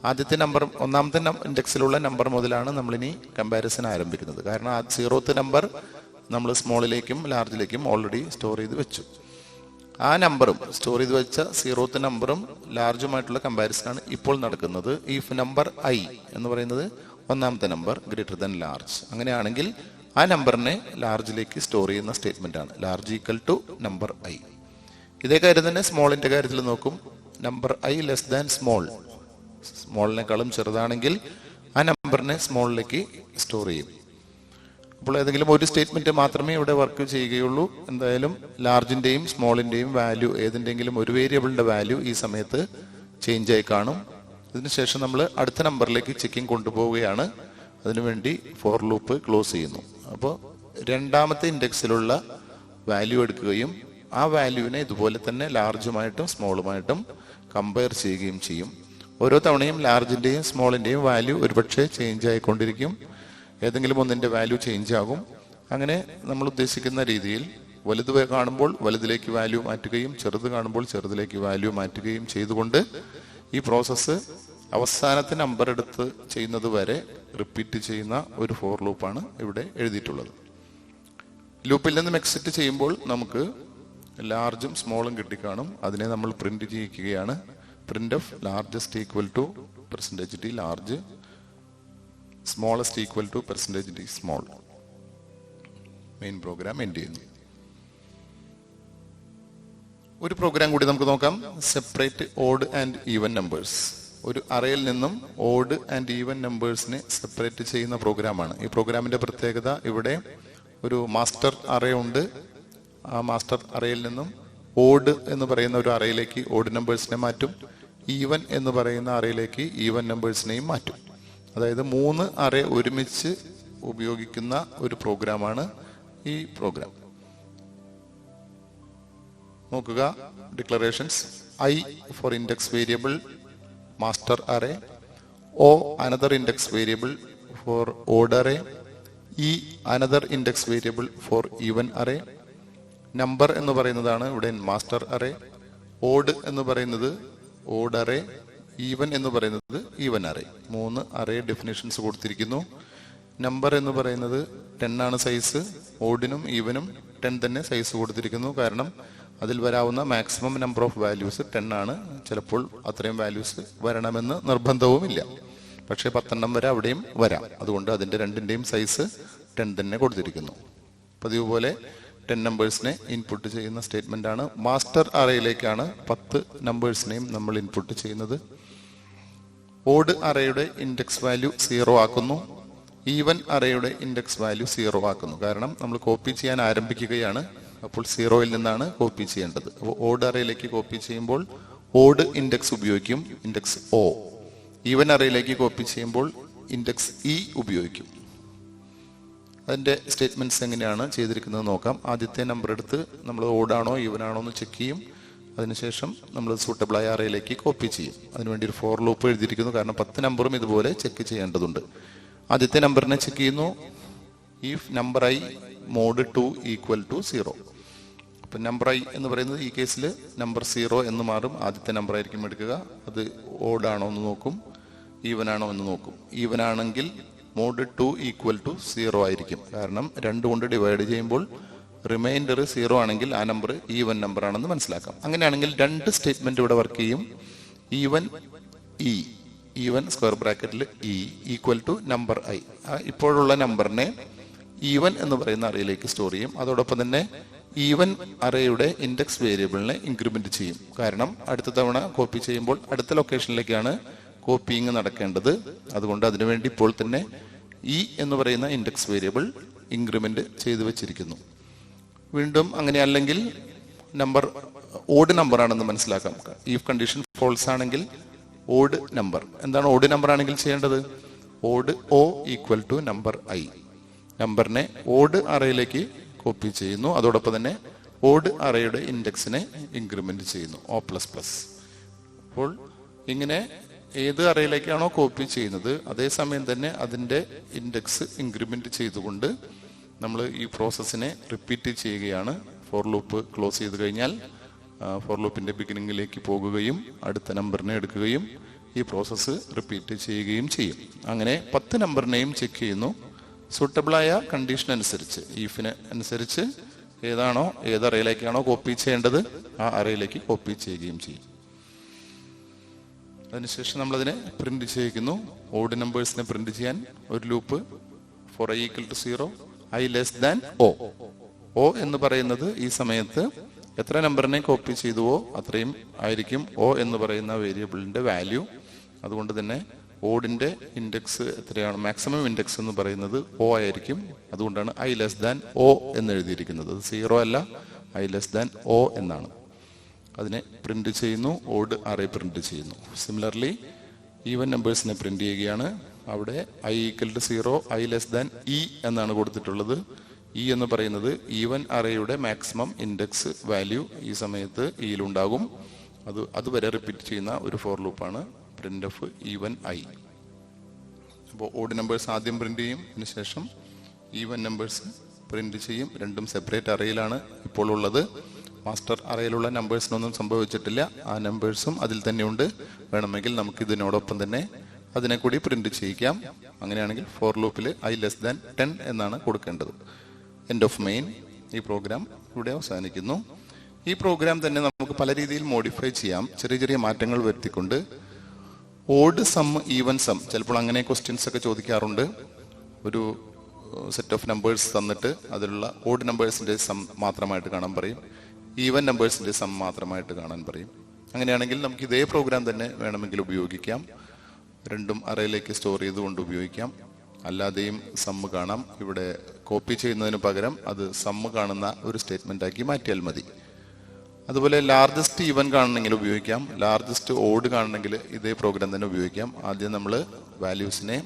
ആദ്യത്തെ നമ്പർ, ഒന്നാമത്തെ ഇൻഡെക്സിലുള്ള നമ്പർ മുതലാണ് നമ്മളിനി കമ്പാരിസൺ ആരംഭിക്കുന്നത്. കാരണം ആ 0th നമ്പർ നമ്മൾ സ്മോളിലേക്കും ലാർജിലേക്കും ഓൾറെഡി സ്റ്റോർ ചെയ്ത് വെച്ചു. ആ നമ്പറും സ്റ്റോർ ചെയ്ത് വെച്ച 0th നമ്പറും ലാർജുമായിട്ടുള്ള കമ്പാരിസൺ ആണ് ഇപ്പോൾ നടക്കുന്നത്. ഇഫ് നമ്പർ ഐ എന്ന് പറയുന്നത് ഒന്നാമത്തെ നമ്പർ ഗ്രേറ്റർ ദാൻ ലാർജ്. അങ്ങനെയാണെങ്കിൽ ആ നമ്പറിനെ ലാർജിലേക്ക് സ്റ്റോർ ചെയ്യുന്ന സ്റ്റേറ്റ്മെന്റ് ആണ് large equal to number I. ഇതേ കാര്യം തന്നെ സ്മോളിന്റെ കാര്യത്തിൽ നോക്കും. Number I less than small, സ്മോളിനേക്കാളും ചെറുതാണെങ്കിൽ ആ നമ്പറിനെ സ്മോളിലേക്ക് സ്റ്റോർ ചെയ്യും. അപ്പോൾ ഏതെങ്കിലും ഒരു സ്റ്റേറ്റ്മെന്റ് മാത്രമേ ഇവിടെ വർക്ക് ചെയ്യുകയുള്ളൂ. എന്തായാലും ലാർജിന്റെയും സ്മോളിന്റെയും വാല്യൂ, ഏതിന്റെങ്കിലും ഒരു വേരിയബിളിന്റെ വാല്യൂ ഈ സമയത്ത് ചേഞ്ച് ആയി കാണും. ഇതിനുശേഷം നമ്മൾ അടുത്ത നമ്പറിലേക്ക് ചെക്കിംഗ് കൊണ്ടുപോവുകയാണ്. അതിനുവേണ്ടി ഫോർ ലൂപ്പ് ക്ലോസ് ചെയ്യുന്നു. അപ്പോൾ രണ്ടാമത്തെ ഇൻഡെക്സിലുള്ള വാല്യൂ എടുക്കുകയും ആ വാല്യൂവിനെ ഇതുപോലെ തന്നെ ലാർജുമായിട്ടും സ്മോളുമായിട്ടും കമ്പയർ ചെയ്യുകയും ചെയ്യും. ഓരോ തവണയും ലാർജിന്റെയും സ്മോളിന്റെയും വാല്യൂ ഒരുപക്ഷെ ചേഞ്ച് ആയിക്കൊണ്ടിരിക്കും. ഏതെങ്കിലും ഒന്നിന്റെ വാല്യൂ ചേഞ്ച് ആകും. അങ്ങനെ നമ്മൾ ഉദ്ദേശിക്കുന്ന രീതിയിൽ വലുത് കാണുമ്പോൾ വലുതിലേക്ക് വാല്യൂ മാറ്റുകയും ചെറുത് കാണുമ്പോൾ ചെറുതിലേക്ക് വാല്യൂ മാറ്റുകയും ചെയ്തുകൊണ്ട് ഈ പ്രോസസ്സ് അവസാനത്തെ നമ്പർ എടുത്ത് ചെയ്യുന്നത് വരെ റിപ്പീറ്റ് ചെയ്യുന്ന ഒരു ഫോർ ലൂപ്പാണ് ഇവിടെ എഴുതിയിട്ടുള്ളത്. ലൂപ്പിൽ നിന്നും എക്സിറ്റ് ചെയ്യുമ്പോൾ നമുക്ക് ലാർജും സ്മോളും കിട്ടിക്കാണും. അതിനെ നമ്മൾ പ്രിന്റ് ചെയ്യിക്കുകയാണ്. Print of largest equal to percentage T large, smallest equal to percentage T small. Main program end ചെയ്യുന്നു. ഒരു പ്രോഗ്രാം കൂടി നമുക്ക് നോക്കാം. Separate odd and even numbers. ഒരു അറയിൽ നിന്നും ഓഡ് ആൻഡ് ഈവൻ നമ്പേഴ്സിനെ സെപ്പറേറ്റ് ചെയ്യുന്ന പ്രോഗ്രാമാണ്. ഈ പ്രോഗ്രാമിന്റെ പ്രത്യേകത, ഇവിടെ ഒരു മാസ്റ്റർ അറേ ഉണ്ട്. ആ മാസ്റ്റർ അറയിൽ നിന്നും ഓഡ് എന്ന് പറയുന്ന ഒരു അറയിലേക്ക് ഓഡ് നമ്പേഴ്സിനെ മാറ്റും, ഈവൻ എന്ന് പറയുന്ന അറയിലേക്ക് ഈവൻ നമ്പേഴ്സിനെയും മാറ്റും. അതായത് 3 അറേ ഒരുമിച്ച് ഉപയോഗിക്കുന്ന ഒരു പ്രോഗ്രാമാണ് ഈ പ്രോഗ്രാം. നോക്കുക, declarations: I for index variable master array, O another index variable for odd array, E another index variable for even array. Number എന്ന് പറയുന്നതാണ് ഇവിടെ മാസ്റ്റർ അറേ, ഓഡ് എന്ന് പറയുന്നത് ഓഡ് അറേ, ഈവൻ എന്ന് പറയുന്നത് ഈവൻ അറേ. 3 അറേ ഡെഫിനിഷൻസ് കൊടുത്തിരിക്കുന്നു. Number എന്ന് പറയുന്നത് 10 ആണ് സൈസ്, ഓഡിനും ഈവനും 10 തന്നെ സൈസ് കൊടുത്തിരിക്കുന്നു. കാരണം അതിൽ വരാവുന്ന മാക്സിമം നമ്പർ ഓഫ് വാല്യൂസ് 10 ആണ്. ചിലപ്പോൾ അത്രയും വാല്യൂസ് വരണമെന്ന് നിർബന്ധവുമില്ല, പക്ഷേ 10 വരെ അവിടെയും വരാം. അതുകൊണ്ട് അതിന്റെ രണ്ടിന്റെയും സൈസ് 10 തന്നെ കൊടുത്തിരിക്കുന്നു. പതിവ് പോലെ 10 നമ്പേഴ്സിനെ ഇൻപുട്ട് ചെയ്യുന്ന സ്റ്റേറ്റ്മെന്റ് ആണ്. മാസ്റ്റർ അറേയിലേക്കാണ് 10 നമ്പേഴ്സിനെയും നമ്മൾ ഇൻപുട്ട് ചെയ്യുന്നത്. ഓഡ് അറേയുടെ ഇൻഡെക്സ് വാല്യൂ 0 ആക്കുന്നു, ഈവൻ അറേയുടെ ഇൻഡെക്സ് വാല്യൂ 0 ആക്കുന്നു. കാരണം നമ്മൾ കോപ്പി ചെയ്യാൻ ആരംഭിക്കുകയാണ്. അപ്പോൾ 0യിൽ നിന്നാണ് കോപ്പി ചെയ്യേണ്ടത്. അപ്പോൾ ഓഡ് അറേയിലേക്ക് കോപ്പി ചെയ്യുമ്പോൾ ഓഡ് ഇൻഡെക്സ് ഉപയോഗിക്കും, ഇൻഡെക്സ് O. ഈവൻ അറേയിലേക്ക് കോപ്പി ചെയ്യുമ്പോൾ ഇൻഡെക്സ് E ഉപയോഗിക്കും. അതിന്റെ സ്റ്റേറ്റ്മെന്റ്സ് എങ്ങനെയാണ് ചെയ്തിരിക്കുന്നത് നോക്കാം. ആദ്യത്തെ നമ്പർ എടുത്ത് നമ്മൾ ഓഡാണോ ഈവൻ ആണോ എന്ന് ചെക്ക് ചെയ്യും. അതിനുശേഷം നമ്മൾ സൂട്ടബിൾ ആയ അറേയിലേക്ക് കോപ്പി ചെയ്യും. അതിനുവേണ്ടി ഒരു ഫോർ ലൂപ്പ് എഴുതിയിരിക്കുന്നു. കാരണം 10 നമ്പറും ഇതുപോലെ ചെക്ക് ചെയ്യേണ്ടതുണ്ട്. ആദ്യത്തെ നമ്പറിനെ ചെക്ക് ചെയ്യുന്നു. If number I mod 2 equal to 0. അപ്പൊ നമ്പർ ഐ എന്ന് പറയുന്നത് ഈ കേസിൽ നമ്പർ 0 എന്ന് മാറും. ആദ്യത്തെ നമ്പർ ആയിരിക്കും എടുക്കുക. അത് ഓഡാണോ എന്ന് നോക്കും, ഈവൻ ആണോ എന്ന് നോക്കും. ഈവൻ ആണെങ്കിൽ മോഡ് 2 ഈക്വൽ ടു 0 ആയിരിക്കും. കാരണം 2 കൊണ്ട് ഡിവൈഡ് ചെയ്യുമ്പോൾ റിമൈൻഡർ 0 ആണെങ്കിൽ ആ നമ്പർ ഈവൻ നമ്പർ ആണെന്ന് മനസ്സിലാക്കാം. അങ്ങനെയാണെങ്കിൽ 2 സ്റ്റേറ്റ്മെന്റ് ഇവിടെ വർക്ക് ചെയ്യും. ഈവൻ ഇ, ഈവൻ സ്ക്വയർ ബ്രാക്കറ്റിൽ E equal to number I. ഇപ്പോഴുള്ള നമ്പറിനെ ഈവൻ എന്ന് പറയുന്ന അറേയിലേക്ക് സ്റ്റോർ ചെയ്യും. അതോടൊപ്പം തന്നെ ഈവൻ അറേയുടെ ഇൻഡെക്സ് വേരിയബിളിനെ ഇൻക്രിമെന്റ് ചെയ്യും. കാരണം അടുത്ത തവണ കോപ്പി ചെയ്യുമ്പോൾ അടുത്ത ലൊക്കേഷനിലേക്കാണ് കോപ്പിയിങ് നടക്കേണ്ടത്. അതുകൊണ്ട് അതിനുവേണ്ടി ഇപ്പോൾ തന്നെ ഇ എന്ന് പറയുന്ന ഇൻഡെക്സ് വേരിയബിൾ ഇൻക്രിമെന്റ് ചെയ്തു വെച്ചിരിക്കുന്നു. വീണ്ടും അങ്ങനെ അല്ലെങ്കിൽ നമ്പർ ഓഡ് നമ്പർ ആണെന്ന് മനസ്സിലാക്കാം. ഇഫ് കണ്ടീഷൻ ഫോൾസ് ആണെങ്കിൽ ഓഡ് നമ്പർ. എന്താണ് ഓഡ് നമ്പർ ആണെങ്കിൽ ചെയ്യേണ്ടത്? Odd O equal to number I. നമ്പറിനെ ഓഡ് അറേയിലേക്ക് കോപ്പി ചെയ്യുന്നു. അതോടൊപ്പം തന്നെ ഓഡ് അറേയുടെ ഇൻഡെക്സിനെ ഇൻക്രിമെന്റ് ചെയ്യുന്നു O++. അപ്പോൾ ഇങ്ങനെ ഏത് അറയിലേക്കാണോ കോപ്പി ചെയ്യുന്നത് അതേസമയം തന്നെ അതിൻ്റെ ഇൻഡെക്സ് ഇൻക്രിമെന്റ് ചെയ്തുകൊണ്ട് നമ്മൾ ഈ പ്രോസസ്സിനെ റിപ്പീറ്റ് ചെയ്യുകയാണ്. ഫോർ ലൂപ്പ് ക്ലോസ് ചെയ്ത് കഴിഞ്ഞാൽ ഫോർ ലൂപ്പിന്റെ ബിഗിനിങ്ങിലേക്ക് പോകുകയും അടുത്ത നമ്പറിനെ എടുക്കുകയും ഈ പ്രോസസ്സ് റിപ്പീറ്റ് ചെയ്യുകയും ചെയ്യും. അങ്ങനെ 10 നമ്പറിനെയും ചെക്ക് ചെയ്യുന്നു. സൂട്ടബിളായ കണ്ടീഷൻ അനുസരിച്ച്, ഈഫിന് അനുസരിച്ച് ഏതാണോ ഏത് അറയിലേക്കാണോ കോപ്പി ചെയ്യേണ്ടത് ആ അറയിലേക്ക് കോപ്പി ചെയ്യുകയും ചെയ്യും. അതിനുശേഷം നമ്മളതിനെ പ്രിന്റ് ചെയ്യിക്കുന്നു. ഓഡ് നമ്പേഴ്സിനെ പ്രിന്റ് ചെയ്യാൻ ഒരു loop for i equal to 0, i less than o. o എന്ന് പറയുന്നത് ഈ സമയത്ത് എത്ര നമ്പറിനെ കോപ്പി ചെയ്തുവോ അത്രയും ആയിരിക്കും o എന്ന് പറയുന്ന വേരിയബിളിന്റെ വാല്യൂ. അതുകൊണ്ട് തന്നെ ഓഡിന്റെ ഇൻഡെക്സ് എത്രയാണ്, മാക്സിമം ഇൻഡെക്സ് എന്ന് പറയുന്നത് o ആയിരിക്കും. അതുകൊണ്ടാണ് i less than o എന്ന് എഴുതിയിരിക്കുന്നത്. 0 അല്ല, i less than o എന്നാണ്. അതിനെ പ്രിന്റ് ചെയ്യുന്നു, ഓഡ് അറേ പ്രിന്റ് ചെയ്യുന്നു. സിമിലർലി ഈവൻ നമ്പേഴ്സിനെ പ്രിന്റ് ചെയ്യുകയാണ്. അവിടെ i equal to 0, i less than e എന്നാണ് കൊടുത്തിട്ടുള്ളത്. e എന്ന് പറയുന്നത് ഈവൻ അറേയുടെ മാക്സിമം ഇൻഡെക്സ് വാല്യൂ ഈ സമയത്ത് ഇയിലുണ്ടാകും. അതുവരെ റിപ്പീറ്റ് ചെയ്യുന്ന ഒരു ഫോർ ലൂപ്പാണ് പ്രിന്റ് ഓഫ് ഈവൻ i. അപ്പോൾ ഓഡ് നമ്പേഴ്സ് ആദ്യം പ്രിന്റ് ചെയ്യും, അതിനുശേഷം ഈവൻ നമ്പേഴ്സ് പ്രിന്റ് ചെയ്യും. രണ്ടും സെപ്പറേറ്റ് അറയിലാണ് ഇപ്പോൾ ഉള്ളത്. മാസ്റ്റർ അറയിലുള്ള നമ്പേഴ്സിനൊന്നും സംഭവിച്ചിട്ടില്ല. ആ നമ്പേഴ്സും അതിൽ തന്നെ ഉണ്ട്. വേണമെങ്കിൽ നമുക്ക് ഇതിനോടൊപ്പം തന്നെ അതിനെ കൂടി പ്രിന്റ് ചെയ്യിക്കാം. അങ്ങനെയാണെങ്കിൽ ഫോർ ലൂപ്പിൽ i less than 10 എന്നാണ് കൊടുക്കേണ്ടത്. End of main. ഈ പ്രോഗ്രാം ഇവിടെ അവസാനിക്കുന്നു. ഈ പ്രോഗ്രാം തന്നെ നമുക്ക് പല രീതിയിൽ മോഡിഫൈ ചെയ്യാം, ചെറിയ ചെറിയ മാറ്റങ്ങൾ വരുത്തിക്കൊണ്ട്. ഓഡ് സം, ഈവൻ സം, ചിലപ്പോൾ അങ്ങനെ ക്വസ്റ്റ്യൻസ് ഒക്കെ ചോദിക്കാറുണ്ട്. ഒരു സെറ്റ് ഓഫ് നമ്പേഴ്സ് തന്നിട്ട് അതിലുള്ള ഓഡ് നമ്പേഴ്സിന്റെ സം മാത്രമായിട്ട് കാണാൻ പറയും, ഈവൻ നമ്പേഴ്സിന്റെ സം മാത്രമായിട്ട് കാണാൻ പറയും. അങ്ങനെയാണെങ്കിൽ നമുക്ക് ഇതേ പ്രോഗ്രാം തന്നെ വേണമെങ്കിൽ ഉപയോഗിക്കാം. രണ്ടും അറയിലേക്ക് സ്റ്റോർ ചെയ്തുകൊണ്ട് ഉപയോഗിക്കാം. അല്ലാതെയും സമ്മ് കാണാം. ഇവിടെ കോപ്പി ചെയ്യുന്നതിന് പകരം അത് സമ്മ് കാണുന്ന ഒരു സ്റ്റേറ്റ്മെന്റ് ആക്കി മാറ്റിയാൽ മതി. അതുപോലെ ലാർജസ്റ്റ് ഈവൻ കാണണമെങ്കിൽ ഉപയോഗിക്കാം, ലാർജസ്റ്റ് ഓഡ് കാണണമെങ്കിൽ ഇതേ പ്രോഗ്രാം തന്നെ ഉപയോഗിക്കാം. ആദ്യം നമ്മൾ വാല്യൂസിനെ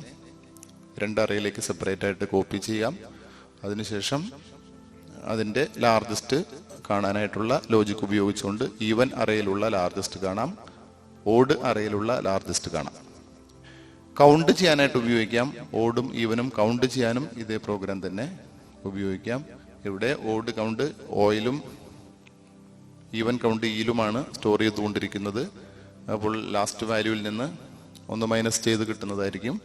2 അറയിലേക്ക് സെപ്പറേറ്റ് ആയിട്ട് കോപ്പി ചെയ്യാം. അതിനുശേഷം അതിൻ്റെ ലാർജസ്റ്റ് കാണാനായിട്ടുള്ള ലോജിക് ഉപയോഗിച്ചുകൊണ്ട് ഈവൻ അറയിലുള്ള ലാർജസ്റ്റ് കാണാം, ഓഡ് അറയിലുള്ള ലാർജസ്റ്റ് കാണാം. കൗണ്ട് ചെയ്യാനായിട്ട് ഉപയോഗിക്കാം. ഓഡും ഈവനും കൗണ്ട് ചെയ്യാനും ഇതേ പ്രോഗ്രാം തന്നെ ഉപയോഗിക്കാം. ഇവിടെ ഓഡ് കൗണ്ട് ഓയിലും ഈവൻ കൗണ്ട് ഈയിലുമാണ് സ്റ്റോർ ചെയ്തുകൊണ്ടിരിക്കുന്നത്. അപ്പോൾ ലാസ്റ്റ് വാല്യൂവിൽ നിന്ന് 1 മൈനസ് ചെയ്ത് കിട്ടുന്നതായിരിക്കും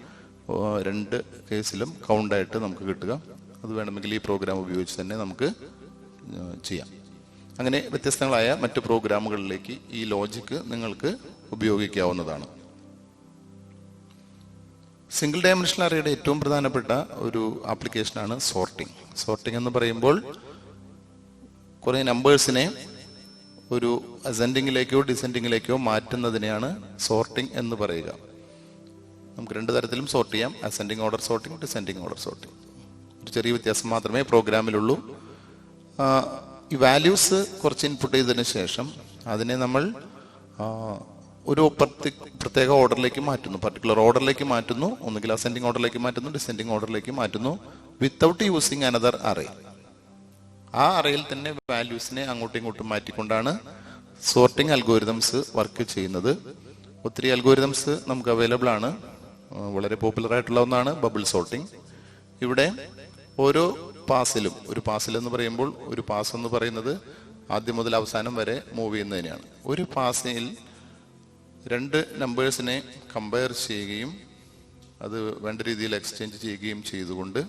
2 കേസിലും കൗണ്ടായിട്ട് നമുക്ക് കിട്ടുക. അത് വേണമെങ്കിൽ ഈ പ്രോഗ്രാം ഉപയോഗിച്ച് തന്നെ നമുക്ക് ചെയ്യാം. അങ്ങനെ വ്യത്യസ്തങ്ങളായ മറ്റ് പ്രോഗ്രാമുകളിലേക്ക് ഈ ലോജിക്ക് നിങ്ങൾക്ക് ഉപയോഗിക്കാവുന്നതാണ്. സിംഗിൾ ഡയമെൻഷണൽ അറേയുടെ ഏറ്റവും പ്രധാനപ്പെട്ട ഒരു ആപ്ലിക്കേഷനാണ് സോർട്ടിംഗ്. സോർട്ടിംഗ് എന്ന് പറയുമ്പോൾ കുറേ നമ്പേഴ്സിനെ ഒരു അസെൻഡിങ്ങിലേക്കോ ഡിസെൻഡിങ്ങിലേക്കോ മാറ്റുന്നതിനെയാണ് സോർട്ടിംഗ് എന്ന് പറയുക. നമുക്ക് 2 തരത്തിലും സോർട്ട് ചെയ്യാം, ascending order sorting, descending order sorting. ഒരു ചെറിയ വ്യത്യാസം മാത്രമേ പ്രോഗ്രാമിലുള്ളൂ. ഈ വാല്യൂസ് കുറച്ച് ഇൻപുട്ട് ചെയ്തതിന് ശേഷം അതിനെ നമ്മൾ ഒരു പ്രത്യേക ഓർഡറിലേക്ക് മാറ്റുന്നു, പർട്ടിക്കുലർ ഓർഡറിലേക്ക് മാറ്റുന്നു. ഒന്നുകിൽ അസെൻഡിങ് ഓർഡറിലേക്ക് മാറ്റുന്നു, ഡിസെൻഡിങ് ഓർഡറിലേക്ക് മാറ്റുന്നു, വിത്തൗട്ട് യൂസിങ് അനദർ അറേ. ആ അറയിൽ തന്നെ വാല്യൂസിനെ അങ്ങോട്ടും ഇങ്ങോട്ടും മാറ്റിക്കൊണ്ടാണ് സോർട്ടിംഗ് അൽഗോരിതംസ് വർക്ക് ചെയ്യുന്നത്. ഒത്തിരി അൽഗോരിതംസ് നമുക്ക് അവൈലബിൾ ആണ്. വളരെ പോപ്പുലർ ആയിട്ടുള്ള ഒന്നാണ് ബബിൾ സോർട്ടിംഗ്. ഇവിടെ ഓരോ പാസിലും, ഒരു പാസിൽ എന്ന് പറയുമ്പോൾ ഒരു പാസ് എന്ന് പറയുന്നത് ആദ്യം മുതൽ അവസാനം വരെ മൂവ് ചെയ്യുന്നതിനെയാണ്. ഒരു പാസിൽ 2 നമ്പേഴ്സിനെ കമ്പയർ ചെയ്യുകയും അത് വേണ്ട രീതിയിൽ എക്സ്ചേഞ്ച് ചെയ്യുകയും ചെയ്തുകൊണ്ട്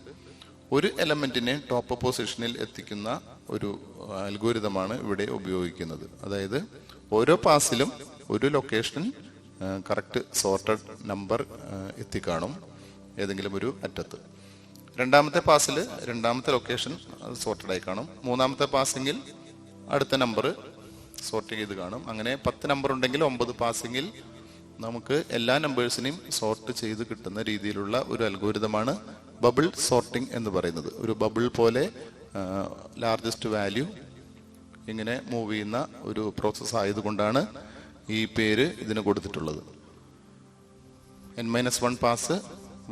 ഒരു എലമെന്റിനെ ടോപ്പ് പൊസിഷനിൽ എത്തിക്കുന്ന ഒരു അൽഗോരിതമാണ് ഇവിടെ ഉപയോഗിക്കുന്നത്. അതായത് ഓരോ പാസിലും ഒരു ലൊക്കേഷൻ കറക്റ്റ് സോർട്ടഡ് നമ്പർ എത്തിക്കാണും ഏതെങ്കിലും ഒരു അറ്റത്ത്. രണ്ടാമത്തെ പാസിൽ രണ്ടാമത്തെ ലൊക്കേഷൻ സോർട്ടഡ് ആയി കാണും. മൂന്നാമത്തെ പാസിങ്ങിൽ അടുത്ത നമ്പർ സോർട്ട് ചെയ്ത് കാണും. അങ്ങനെ 10 നമ്പർ ഉണ്ടെങ്കിൽ 9 പാസിങ്ങിൽ നമുക്ക് എല്ലാ നമ്പേഴ്സിനെയും സോർട്ട് ചെയ്ത് കിട്ടുന്ന രീതിയിലുള്ള ഒരു അൽഗോരിതമാണ് ബബിൾ സോർട്ടിംഗ് എന്ന് പറയുന്നത്. ഒരു ബബിൾ പോലെ ലാർജസ്റ്റ് വാല്യൂ ഇങ്ങനെ മൂവ് ചെയ്യുന്ന ഒരു പ്രോസസ്സ് ആയതുകൊണ്ടാണ് ഈ പേര് ഇതിന് കൊടുത്തിട്ടുള്ളത്. n-1 പാസ്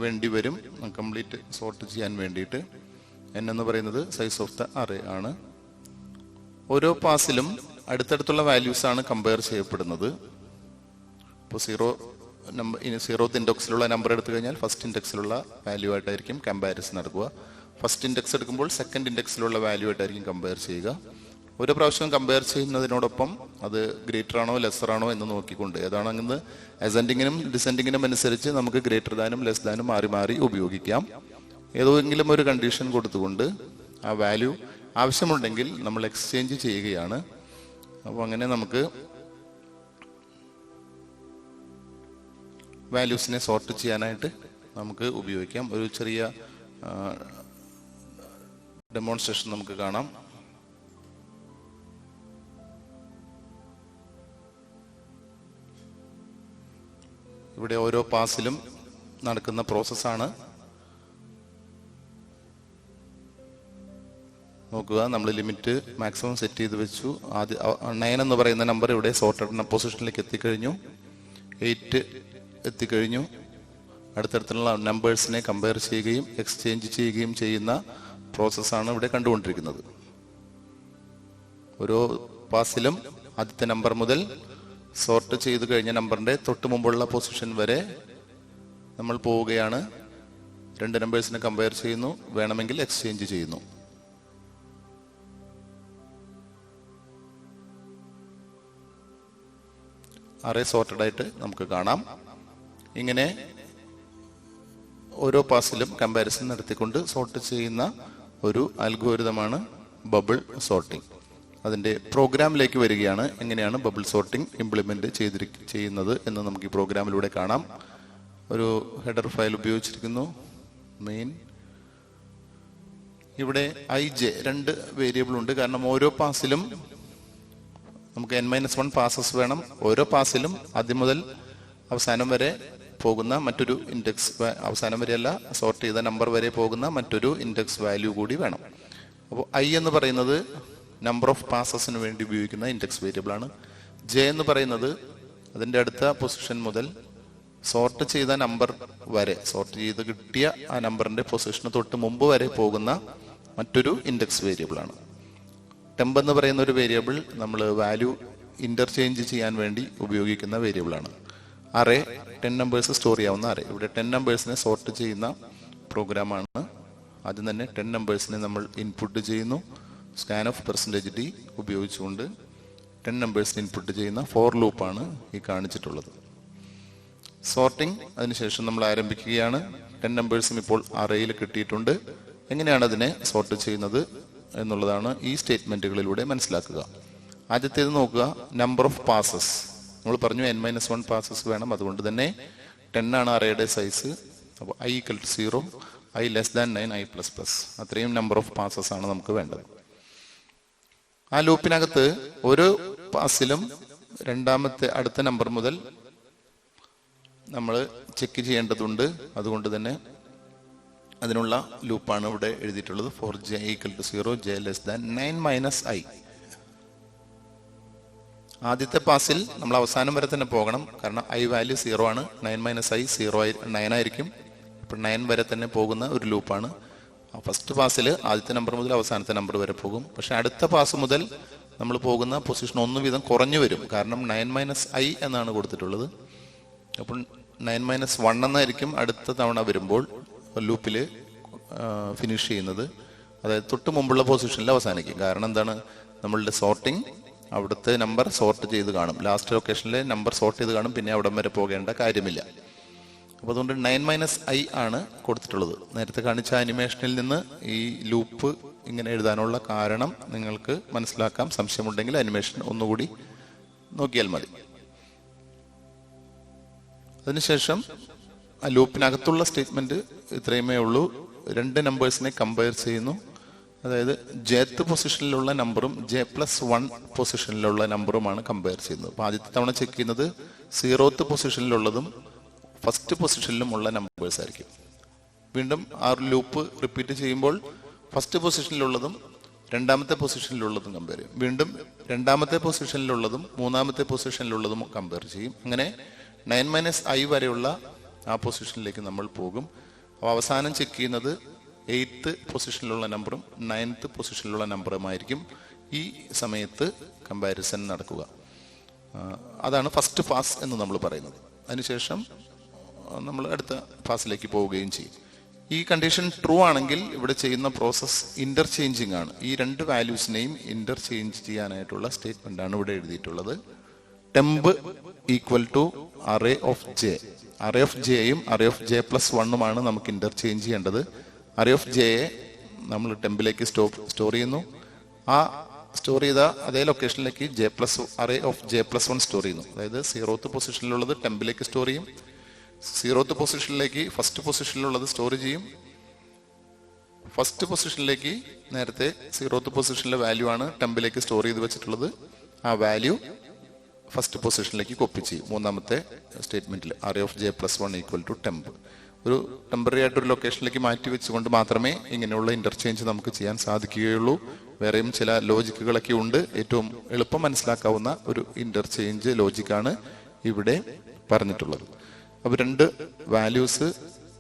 വേണ്ടി വരും കംപ്ലീറ്റ് സോർട്ട് ചെയ്യാൻ വേണ്ടിയിട്ട്. n എന്ന് പറയുന്നത് സൈസ് ഓഫ് ദ അറേ ആണ്. ഓരോ പാസിലും അടുത്തടുത്തുള്ള വാല്യൂസ് ആണ് കമ്പയർ ചെയ്യപ്പെടുന്നത്. ഇപ്പോൾ 0 നമ്പർ ഇനി 0th ഇൻഡെക്സിലുള്ള നമ്പർ എടുത്തു കഴിഞ്ഞാൽ ഫസ്റ്റ് ഇൻഡെക്സിലുള്ള വാല്യൂ ആയിട്ടായിരിക്കും കമ്പാരിസൺ നടക്കുക. ഫസ്റ്റ് ഇൻഡെക്സ് എടുക്കുമ്പോൾ സെക്കൻഡ് ഇൻഡെക്സിലുള്ള വാല്യൂ ആയിട്ടായിരിക്കും കമ്പയർ ചെയ്യുക. ഒരു പ്രാവശ്യം കമ്പയർ ചെയ്യുന്നതിനോടൊപ്പം അത് ഗ്രേറ്റർ ആണോ ലെസ്സർ ആണോ എന്ന് നോക്കിക്കൊണ്ട്, ഏതാണെന്ന് അസെൻഡിങ്ങിനും ഡിസെൻഡിങ്ങിനും അനുസരിച്ച് നമുക്ക് ഗ്രേറ്റർ ദാനും ലെസ് ദാനും മാറി മാറി ഉപയോഗിക്കാം. ഏതെങ്കിലും ഒരു കണ്ടീഷൻ കൊടുത്തുകൊണ്ട് ആ വാല്യൂ ആവശ്യമുണ്ടെങ്കിൽ നമ്മൾ എക്സ്ചേഞ്ച് ചെയ്യുകയാണ്. അപ്പോൾ അങ്ങനെ നമുക്ക് വാല്യൂസിനെ സോർട്ട് ചെയ്യാനായിട്ട് നമുക്ക് ഉപയോഗിക്കാം. ഒരു ചെറിയ ഡെമോൺസ്ട്രേഷൻ നമുക്ക് കാണാം. ഇവിടെ ഓരോ പാസിലും നടക്കുന്ന പ്രോസസ്സാണ്. നോക്കുക, നമ്മൾ ലിമിറ്റ് മാക്സിമം സെറ്റ് ചെയ്ത് വെച്ചു. ആദ്യം 9 എന്ന് പറയുന്ന നമ്പർ ഇവിടെ സോർട്ടഡ് പൊസിഷനിലേക്ക് എത്തിക്കഴിഞ്ഞു. 8 എത്തിക്കഴിഞ്ഞു. അടുത്തടുത്തുള്ള നമ്പേഴ്സിനെ കമ്പയർ ചെയ്യുകയും എക്സ്ചേഞ്ച് ചെയ്യുകയും ചെയ്യുന്ന പ്രോസസ്സാണ് ഇവിടെ കണ്ടുകൊണ്ടിരിക്കുന്നത്. ഓരോ പാസിലും ആദ്യത്തെ നമ്പർ മുതൽ സോർട്ട് ചെയ്ത് കഴിഞ്ഞ നമ്പറിന്റെ തൊട്ട് മുമ്പുള്ള പൊസിഷൻ വരെ നമ്മൾ പോവുകയാണ്. 2 നമ്പേഴ്സിനെ കമ്പയർ ചെയ്യുന്നു, വേണമെങ്കിൽ എക്സ്ചേഞ്ച് ചെയ്യുന്നു. അറേ സോർട്ടഡ് ആയിട്ട് നമുക്ക് കാണാം. ഇങ്ങനെ ഓരോ പാസിലും കമ്പാരിസൺ നടത്തിക്കൊണ്ട് സോർട്ട് ചെയ്യുന്ന ഒരു അൽഗോരിതമാണ് ബബിൾ സോർട്ടിംഗ്. അതിന്റെ പ്രോഗ്രാമിലേക്ക് വരികയാണ്. എങ്ങനെയാണ് ബബിൾ സോർട്ടിംഗ് ഇംപ്ലിമെന്റ് ചെയ്യുന്നത് എന്ന് നമുക്ക് ഈ പ്രോഗ്രാമിലൂടെ കാണാം. ഒരു ഹെഡർ ഫയൽ ഉപയോഗിച്ചിരിക്കുന്നു. മെയിൻ ഇവിടെ ij 2 വേരിയബിൾ ഉണ്ട്. കാരണം ഓരോ പാസിലും നമുക്ക് n-1 പാസസ് വേണം. ഓരോ പാസിലും ആദ്യം മുതൽ അവസാനം വരെ പോകുന്ന മറ്റൊരു ഇൻഡെക്സ്, അവസാനം വരെയല്ല, സോർട്ട് ചെയ്ത നമ്പർ വരെ പോകുന്ന മറ്റൊരു ഇൻഡെക്സ് വാല്യൂ കൂടി വേണം. അപ്പോൾ i എന്ന് പറയുന്നത് നമ്പർ ഓഫ് പാസസിന് വേണ്ടി ഉപയോഗിക്കുന്ന ഇൻഡെക്സ് വേരിയബിൾ ആണ്. j എന്ന് പറയുന്നത് അതിൻ്റെ അടുത്ത പൊസിഷൻ മുതൽ സോർട്ട് ചെയ്ത നമ്പർ വരെ, സോർട്ട് ചെയ്ത് കിട്ടിയ ആ നമ്പറിന്റെ പൊസിഷന് തൊട്ട് മുമ്പ് വരെ പോകുന്ന മറ്റൊരു ഇൻഡെക്സ് വേരിയബിൾ ആണ്. ടെമ്പ് എന്ന് പറയുന്ന ഒരു വേരിയബിൾ നമ്മൾ വാല്യൂ ഇന്റർചേഞ്ച് ചെയ്യാൻ വേണ്ടി ഉപയോഗിക്കുന്ന വേരിയബിൾ ആണ്. അറേ 10 നമ്പേഴ്സ് സ്റ്റോർ ചെയ്യാവുന്ന അറേ. ഇവിടെ 10 നമ്പേഴ്സിനെ സോർട്ട് ചെയ്യുന്ന പ്രോഗ്രാമാണ്. ആദ്യം തന്നെ 10 നമ്പേഴ്സിനെ നമ്മൾ ഇൻപുട്ട് ചെയ്യുന്നു. സ്കാൻ ഓഫ് %d ഉപയോഗിച്ചുകൊണ്ട് 10 നമ്പേഴ്സിന് ഇൻപുട്ട് ചെയ്യുന്ന ഫോർ ലൂപ്പാണ് ഈ കാണിച്ചിട്ടുള്ളത്. സോർട്ടിംഗ് അതിനുശേഷം നമ്മൾ ആരംഭിക്കുകയാണ്. 10 നമ്പേഴ്സും ഇപ്പോൾ അറേയിൽ കിട്ടിയിട്ടുണ്ട്. എങ്ങനെയാണ് അതിനെ സോർട്ട് ചെയ്യുന്നത് എന്നുള്ളതാണ് ഈ സ്റ്റേറ്റ്മെന്റുകളിലൂടെ മനസ്സിലാക്കുക. ആദ്യത്തേത് നോക്കുക, നമ്പർ ഓഫ് പാസസ്. നമ്മൾ പറഞ്ഞു n-1 പാസസ് വേണം. അതുകൊണ്ട് തന്നെ 10 ആണ് അറേയുടെ സൈസ്. അപ്പോൾ i = 0, i <9, i++. അത്രയും നമ്പർ ഓഫ് പാസസ് ആണ് നമുക്ക് വേണ്ടത്. ആ ലൂപ്പിനകത്ത് ഓരോ പാസിലും രണ്ടാമത്തെ അടുത്ത നമ്പർ മുതൽ നമ്മൾ ചെക്ക് ചെയ്യേണ്ടതുണ്ട്. അതുകൊണ്ട് തന്നെ അതിനുള്ള ലൂപ്പാണ് ഇവിടെ എഴുതിയിട്ടുള്ളത്. for j = 0, j <9 - i. ആദ്യത്തെ പാസിൽ നമ്മൾ അവസാനം വരെ തന്നെ പോകണം. കാരണം i വാല്യൂ 0 ആണ്. 9 - i 9 ആയിരിക്കും. ഇപ്പോൾ 9 വരെ തന്നെ പോകുന്ന ഒരു ലൂപ്പാണ്. ഫസ്റ്റ് പാസിൽ ആദ്യത്തെ നമ്പർ മുതൽ അവസാനത്തെ നമ്പർ വരെ പോകും. പക്ഷെ അടുത്ത പാസ് മുതൽ നമ്മൾ പോകുന്ന പൊസിഷൻ 1 വീതം കുറഞ്ഞു വരും. കാരണം 9 - i എന്നാണ് കൊടുത്തിട്ടുള്ളത്. അപ്പോൾ 9 - 1 എന്നായിരിക്കും അടുത്ത തവണ വരുമ്പോൾ ലൂപ്പിൽ ഫിനിഷ് ചെയ്യുന്നത്. അതായത് തൊട്ട് മുമ്പുള്ള പൊസിഷനിൽ അവസാനിക്കും. കാരണം എന്താണ്, നമ്മളുടെ സോർട്ടിങ് അവിടുത്തെ നമ്പർ സോർട്ട് ചെയ്ത് കാണും. ലാസ്റ്റ് ലൊക്കേഷനിലെ നമ്പർ സോർട്ട് ചെയ്ത് കാണും. പിന്നെ അവിടം വരെ പോകേണ്ട കാര്യമില്ല. അപ്പോൾ അതുകൊണ്ട് 9 - i ആണ് കൊടുത്തിട്ടുള്ളത്. നേരത്തെ കാണിച്ച ആനിമേഷനിൽ നിന്ന് ഈ ലൂപ്പ് ഇങ്ങനെ എഴുതാനുള്ള കാരണം നിങ്ങൾക്ക് മനസ്സിലാക്കാം. സംശയമുണ്ടെങ്കിൽ ആനിമേഷൻ ഒന്നുകൂടി നോക്കിയാൽ മതി. അതിനുശേഷം ആ ലൂപ്പിനകത്തുള്ള സ്റ്റേറ്റ്മെന്റ് ഇത്രയുമേ ഉള്ളൂ. 2 നമ്പേഴ്സിനെ കമ്പയർ ചെയ്യുന്നു. അതായത് jth പൊസിഷനിലുള്ള നമ്പറും j+1 പൊസിഷനിലുള്ള നമ്പറുമാണ് കമ്പയർ ചെയ്യുന്നത്. അപ്പോൾ ആദ്യത്തെ തവണ ചെക്ക് ചെയ്യുന്നത് 0th പൊസിഷനിലുള്ളതും ഫസ്റ്റ് പൊസിഷനിലുമുള്ള നമ്പേഴ്സ് ആയിരിക്കും. വീണ്ടും ആ ലൂപ്പ് റിപ്പീറ്റ് ചെയ്യുമ്പോൾ ഫസ്റ്റ് പൊസിഷനിലുള്ളതും രണ്ടാമത്തെ പൊസിഷനിലുള്ളതും കമ്പയർ ചെയ്യും. വീണ്ടും രണ്ടാമത്തെ പൊസിഷനിലുള്ളതും മൂന്നാമത്തെ പൊസിഷനിലുള്ളതും കമ്പയർ ചെയ്യും. അങ്ങനെ 9 - i വരെയുള്ള ആ പൊസിഷനിലേക്ക് നമ്മൾ പോകും. അപ്പോൾ അവസാനം ചെക്ക് ചെയ്യുന്നത് 8th പൊസിഷനിലുള്ള നമ്പറും 9th പൊസിഷനിലുള്ള നമ്പറുമായിരിക്കും ഈ സമയത്ത് കമ്പാരിസൺ നടക്കുക. അതാണ് ഫസ്റ്റ് പാസ് എന്ന് നമ്മൾ പറയുന്നത്. അതിനുശേഷം നമ്മൾ അടുത്ത ഫാസിലേക്ക് പോവുകയും ചെയ്യും. ഈ കണ്ടീഷൻ ട്രൂ ആണെങ്കിൽ ഇവിടെ ചെയ്യുന്ന പ്രോസസ് ഇന്റർചേഞ്ചിങ് ആണ്. ഈ രണ്ട് വാല്യൂസിനെയും ഇന്റർചേഞ്ച് ചെയ്യാനായിട്ടുള്ള സ്റ്റേറ്റ്മെന്റ് ആണ് ഇവിടെ എഴുതിയിട്ടുള്ളത്. Temp equal to array of J. Array of ജെയും അറേ ഓഫ് ജെ പ്ലസ് വണ്ണുമാണ് നമുക്ക് ഇന്റർചേഞ്ച് ചെയ്യേണ്ടത്. അറേ ഓഫ് ജെയെ നമ്മൾ ടെമ്പിലേക്ക് സ്റ്റോർ ചെയ്യുന്നു. ആ സ്റ്റോർ ചെയ്ത അതേ ലൊക്കേഷനിലേക്ക് array of J plus one store ചെയ്യുന്നു. അതായത് 0th പൊസിഷനിലുള്ളത് ടെമ്പിലേക്ക് സ്റ്റോർ ചെയ്യും. 0th പൊസിഷനിലേക്ക് ഫസ്റ്റ് പൊസിഷനിലുള്ളത് സ്റ്റോർ ചെയ്യും. ഫസ്റ്റ് പൊസിഷനിലേക്ക് നേരത്തെ 0th പൊസിഷനിലെ വാല്യൂ ആണ് ടെമ്പിലേക്ക് സ്റ്റോർ ചെയ്ത് വെച്ചിട്ടുള്ളത്. ആ വാല്യൂ ഫസ്റ്റ് പൊസിഷനിലേക്ക് കോപ്പി ചെയ്യും. മൂന്നാമത്തെ സ്റ്റേറ്റ്മെന്റിൽ array of J plus one equal to temp. ഒരു ടെമ്പററി ആയിട്ട് ഒരു ലൊക്കേഷനിലേക്ക് മാറ്റി വെച്ചുകൊണ്ട് മാത്രമേ ഇങ്ങനെയുള്ള ഇന്റർചേഞ്ച് നമുക്ക് ചെയ്യാൻ സാധിക്കുകയുള്ളൂ. വേറെയും ചില ലോജിക്കുകളൊക്കെ ഉണ്ട്. ഏറ്റവും എളുപ്പം മനസ്സിലാക്കാവുന്ന ഒരു ഇന്റർചേഞ്ച് ലോജിക്കാണ് ഇവിടെ പറഞ്ഞിട്ടുള്ളത്. അപ്പൊ രണ്ട് വാല്യൂസ്,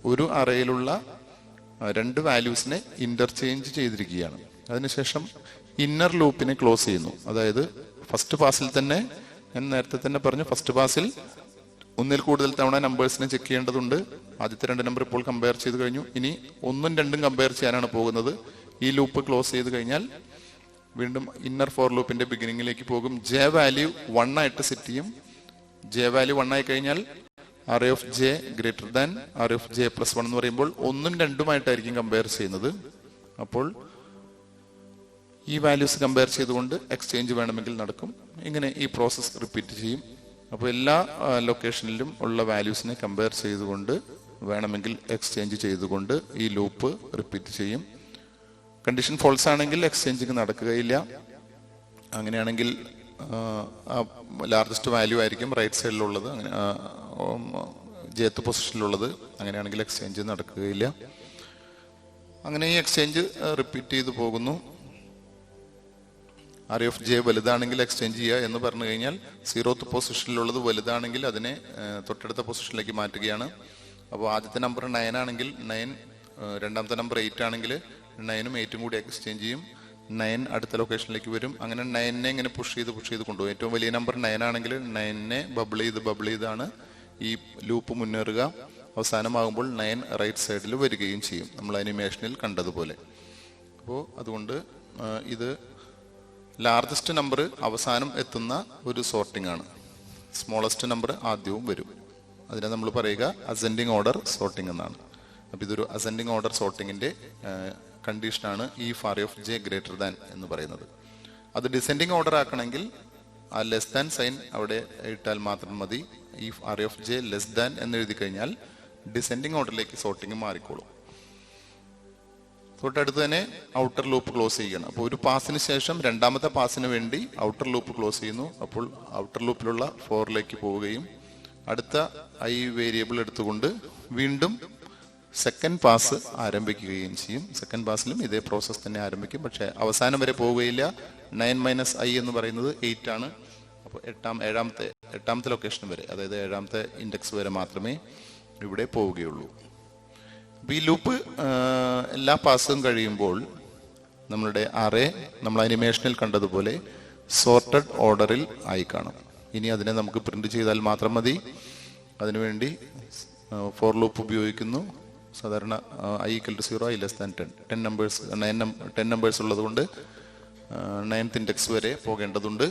ഒരു അറേയിലുള്ള രണ്ട് വാല്യൂസിനെ ഇന്റർചേഞ്ച് ചെയ്തിരിക്കുകയാണ്. അതിനുശേഷം ഇന്നർ ലൂപ്പിനെ ക്ലോസ് ചെയ്യുന്നു. അതായത് ഫസ്റ്റ് പാസിൽ തന്നെ, ഞാൻ നേരത്തെ തന്നെ പറഞ്ഞു, ഫസ്റ്റ് പാസിൽ ഒന്നിൽ കൂടുതൽ തവണ നമ്പേഴ്സിനെ ചെക്ക് ചെയ്യേണ്ടതുണ്ട്. ആദ്യത്തെ രണ്ട് നമ്പർ ഇപ്പോൾ കമ്പയർ ചെയ്ത് കഴിഞ്ഞു. ഇനി 1ഉം 2ഉം കമ്പയർ ചെയ്യാനാണ് പോകുന്നത്. ഈ ലൂപ്പ് ക്ലോസ് ചെയ്ത് കഴിഞ്ഞാൽ വീണ്ടും ഇന്നർ ഫോർ ലൂപ്പിന്റെ ബിഗിനിങ്ങിലേക്ക് പോകും. ജെ വാല്യൂ 1 ആയിട്ട് സെറ്റ് ചെയ്യും. ജെ വാല്യൂ 1 ആയി കഴിഞ്ഞാൽ array of J greater than array of J plus 1 എന്ന് പറയുമ്പോൾ 1ഉം 2ഉമായിട്ടായിരിക്കും കമ്പയർ ചെയ്യുന്നത്. അപ്പോൾ ഈ വാല്യൂസ് കമ്പയർ ചെയ്തുകൊണ്ട് എക്സ്ചേഞ്ച് വേണമെങ്കിൽ നടക്കും. ഇങ്ങനെ ഈ പ്രോസസ് റിപ്പീറ്റ് ചെയ്യും. അപ്പോൾ എല്ലാ ലൊക്കേഷനിലും ഉള്ള വാല്യൂസിനെ കമ്പയർ ചെയ്തുകൊണ്ട് വേണമെങ്കിൽ എക്സ്ചേഞ്ച് ചെയ്തുകൊണ്ട് ഈ ലൂപ്പ് റിപ്പീറ്റ് ചെയ്യും. കണ്ടീഷൻ ഫോൾസ് ആണെങ്കിൽ എക്സ്ചേഞ്ചിങ് നടക്കുകയില്ല. അങ്ങനെയാണെങ്കിൽ ലാർജസ്റ്റ് വാല്യൂ ആയിരിക്കും റൈറ്റ് സൈഡിലുള്ളത്, അങ്ങനെ ജെത്ത് പൊസിഷനിലുള്ളത്. അങ്ങനെയാണെങ്കിൽ എക്സ്ചേഞ്ച് നടക്കുകയില്ല. അങ്ങനെ ഈ എക്സ്ചേഞ്ച് റിപ്പീറ്റ് ചെയ്ത് പോകുന്നു. അറേ ഓഫ് ജെ വലുതാണെങ്കിൽ എക്സ്ചേഞ്ച് ചെയ്യുക എന്ന് പറഞ്ഞു കഴിഞ്ഞാൽ 0th പൊസിഷനിലുള്ളത് വലുതാണെങ്കിൽ അതിനെ തൊട്ടടുത്ത പൊസിഷനിലേക്ക് മാറ്റുകയാണ്. അപ്പോൾ ആദ്യത്തെ നമ്പർ 9 ആണെങ്കിൽ 9, രണ്ടാമത്തെ നമ്പർ 8 ആണെങ്കിൽ 9ഉം 8ഉം കൂടി എക്സ്ചേഞ്ച് ചെയ്യും. 9 അടുത്ത ലൊക്കേഷനിലേക്ക് വരും. അങ്ങനെ 9നെ ഇങ്ങനെ പുഷ് ചെയ്ത് കൊണ്ടുപോകും. ഏറ്റവും വലിയ നമ്പർ 9 ആണെങ്കിൽ 9നെ ബബിൾ ചെയ്താണ് ഈ ലൂപ്പ് മുന്നേറുക. അവസാനമാകുമ്പോൾ 9 റൈറ്റ് സൈഡിൽ വരികയും ചെയ്യും, നമ്മൾ അനിമേഷനിൽ കണ്ടതുപോലെ. അപ്പോൾ അതുകൊണ്ട് ഇത് ലാർജസ്റ്റ് നമ്പർ അവസാനം എത്തുന്ന ഒരു സോർട്ടിംഗ് ആണ്. സ്മോളസ്റ്റ് നമ്പർ ആദ്യവും വരും. അതിനെ നമ്മൾ പറയുക അസെൻഡിങ് ഓർഡർ സോർട്ടിംഗ് എന്നാണ്. അപ്പം ഇതൊരു അസെൻഡിങ് ഓർഡർ സോർട്ടിങ്ങിന്റെ കണ്ടീഷനാണ് ഈ array of J greater than എന്ന് പറയുന്നത്. അത് ഡിസെൻഡിങ് ഓർഡർ ആക്കണമെങ്കിൽ ആ ലെസ് ദാൻ സൈൻ അവിടെ ഇട്ടാൽ മാത്രം മതി. ഈ array of J less than എന്ന് എഴുതി കഴിഞ്ഞാൽ ഡിസെൻഡിങ് ഓർഡറിലേക്ക് സോർട്ടിങ് മാറിക്കോളും. തൊട്ടടുത്ത് തന്നെ ഔട്ടർ ലൂപ്പ് ക്ലോസ് ചെയ്യണം. അപ്പോൾ ഒരു പാസിന് ശേഷം രണ്ടാമത്തെ പാസിന് വേണ്ടി ഔട്ടർ ലൂപ്പ് ക്ലോസ് ചെയ്യുന്നു. അപ്പോൾ ഔട്ടർ ലൂപ്പിലുള്ള 4ലേക്ക് പോവുകയും അടുത്ത ഐ വേരിയബിൾ എടുത്തുകൊണ്ട് വീണ്ടും സെക്കൻഡ് പാസ് ആരംഭിക്കുകയും ചെയ്യും. സെക്കൻഡ് പാസിലും ഇതേ പ്രോസസ് തന്നെ ആരംഭിക്കും. പക്ഷെ അവസാനം വരെ പോവുകയില്ല. 9 - i എന്ന് പറയുന്നത് 8 ആണ്. അപ്പോൾ എട്ടാമത്തെ ലൊക്കേഷൻ വരെ, അതായത് 7ാമത്തെ ഇൻഡെക്സ് വരെ മാത്രമേ ഇവിടെ പോവുകയുള്ളൂ. ഈ ലൂപ്പ് എല്ലാ പാസും കഴിയുമ്പോൾ നമ്മളുടെ അറേ നമ്മൾ അനിമേഷനിൽ കണ്ടതുപോലെ സോർട്ടഡ് ഓർഡറിൽ ആയി കാണും. ഇനി അതിനെ നമുക്ക് പ്രിന്റ് ചെയ്താൽ മാത്രം മതി. അതിനുവേണ്ടി ഫോർ ലൂപ്പ് ഉപയോഗിക്കുന്നു. സാധാരണ i = 0, i <10. 10 നമ്പേഴ്സ് ഉള്ളത് കൊണ്ട് 9th ഇൻഡെക്സ് വരെ പോകേണ്ടതുണ്ട്.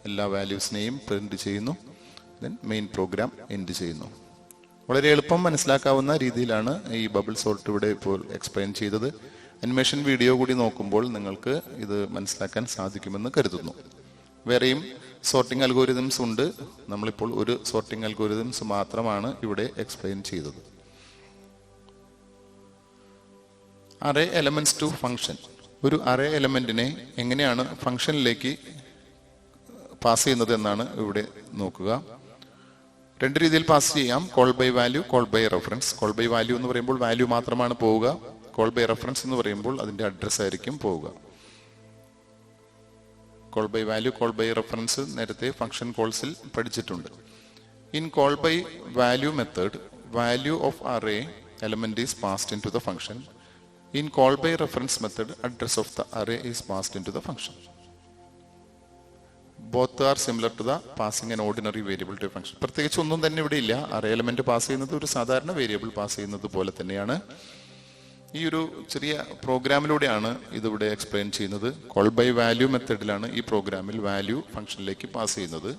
എല്ലാ വാല്യൂസിനെയും പ്രിന്റ് ചെയ്യുന്നു. ദെൻ മെയിൻ പ്രോഗ്രാം എൻഡ് ചെയ്യുന്നു. വളരെ എളുപ്പം മനസ്സിലാക്കാവുന്ന രീതിയിലാണ് ഈ ബബിൾ സോർട്ട് ഇവിടെ ഇപ്പോൾ എക്സ്പ്ലെയിൻ ചെയ്തത്. അനിമേഷൻ വീഡിയോ കൂടി നോക്കുമ്പോൾ നിങ്ങൾക്ക് ഇത് മനസ്സിലാക്കാൻ സാധിക്കുമെന്ന് കരുതുന്നു. വേറെയും സോർട്ടിംഗ് അൽഗോരിതംസ് ഉണ്ട്. നമ്മളിപ്പോൾ ഒരു സോർട്ടിംഗ് അൽഗോരിതംസ് മാത്രമാണ് ഇവിടെ എക്സ്പ്ലെയിൻ ചെയ്തത്. Array elements to function. ഒരു അറേ എലമെന്റിനെ എങ്ങനെയാണ് ഫംഗ്ഷനിലേക്ക് പാസ് ചെയ്യുന്നത് എന്നാണ് ഇവിടെ നോക്കുക. രണ്ട് രീതിയിൽ പാസ് ചെയ്യാം. Call by value, call by reference. Call by value എന്ന് പറയുമ്പോൾ വാല്യൂ മാത്രമാണ് പോവുക. കോൾ ബൈ റെഫറൻസ് എന്ന് പറയുമ്പോൾ അതിന്റെ അഡ്രസ് ആയിരിക്കും പോവുക. Call by value, call by reference നേരത്തെ ഫംഗ്ഷൻ കോൾസിൽ പഠിച്ചിട്ടുണ്ട്. In call by value method, value of array element is passed into the function. In call by reference method, address of the array is passed into the function. Both are similar to the passing an ordinary variable to function. പ്രത്യേകിച്ച് ഒന്നും തന്നെ ഇവിടെ ഇല്ല. Array element pass ചെയ്യുന്നത് ഒരു സാധാരണ variable pass ചെയ്യുന്നത് പോലെ തന്നെയാണ്. ഈ ഒരു ചെറിയ പ്രോഗ്രാമിലൂടെയാണ് ഇതിവിടെ എക്സ്പ്ലെയിൻ ചെയ്യുന്നത്. കോൾ ബൈ വാല്യൂ മെത്തേഡിലാണ് ഈ പ്രോഗ്രാമിൽ വാല്യൂ ഫംഗ്ഷനിലേക്ക് പാസ് ചെയ്യുന്നത്.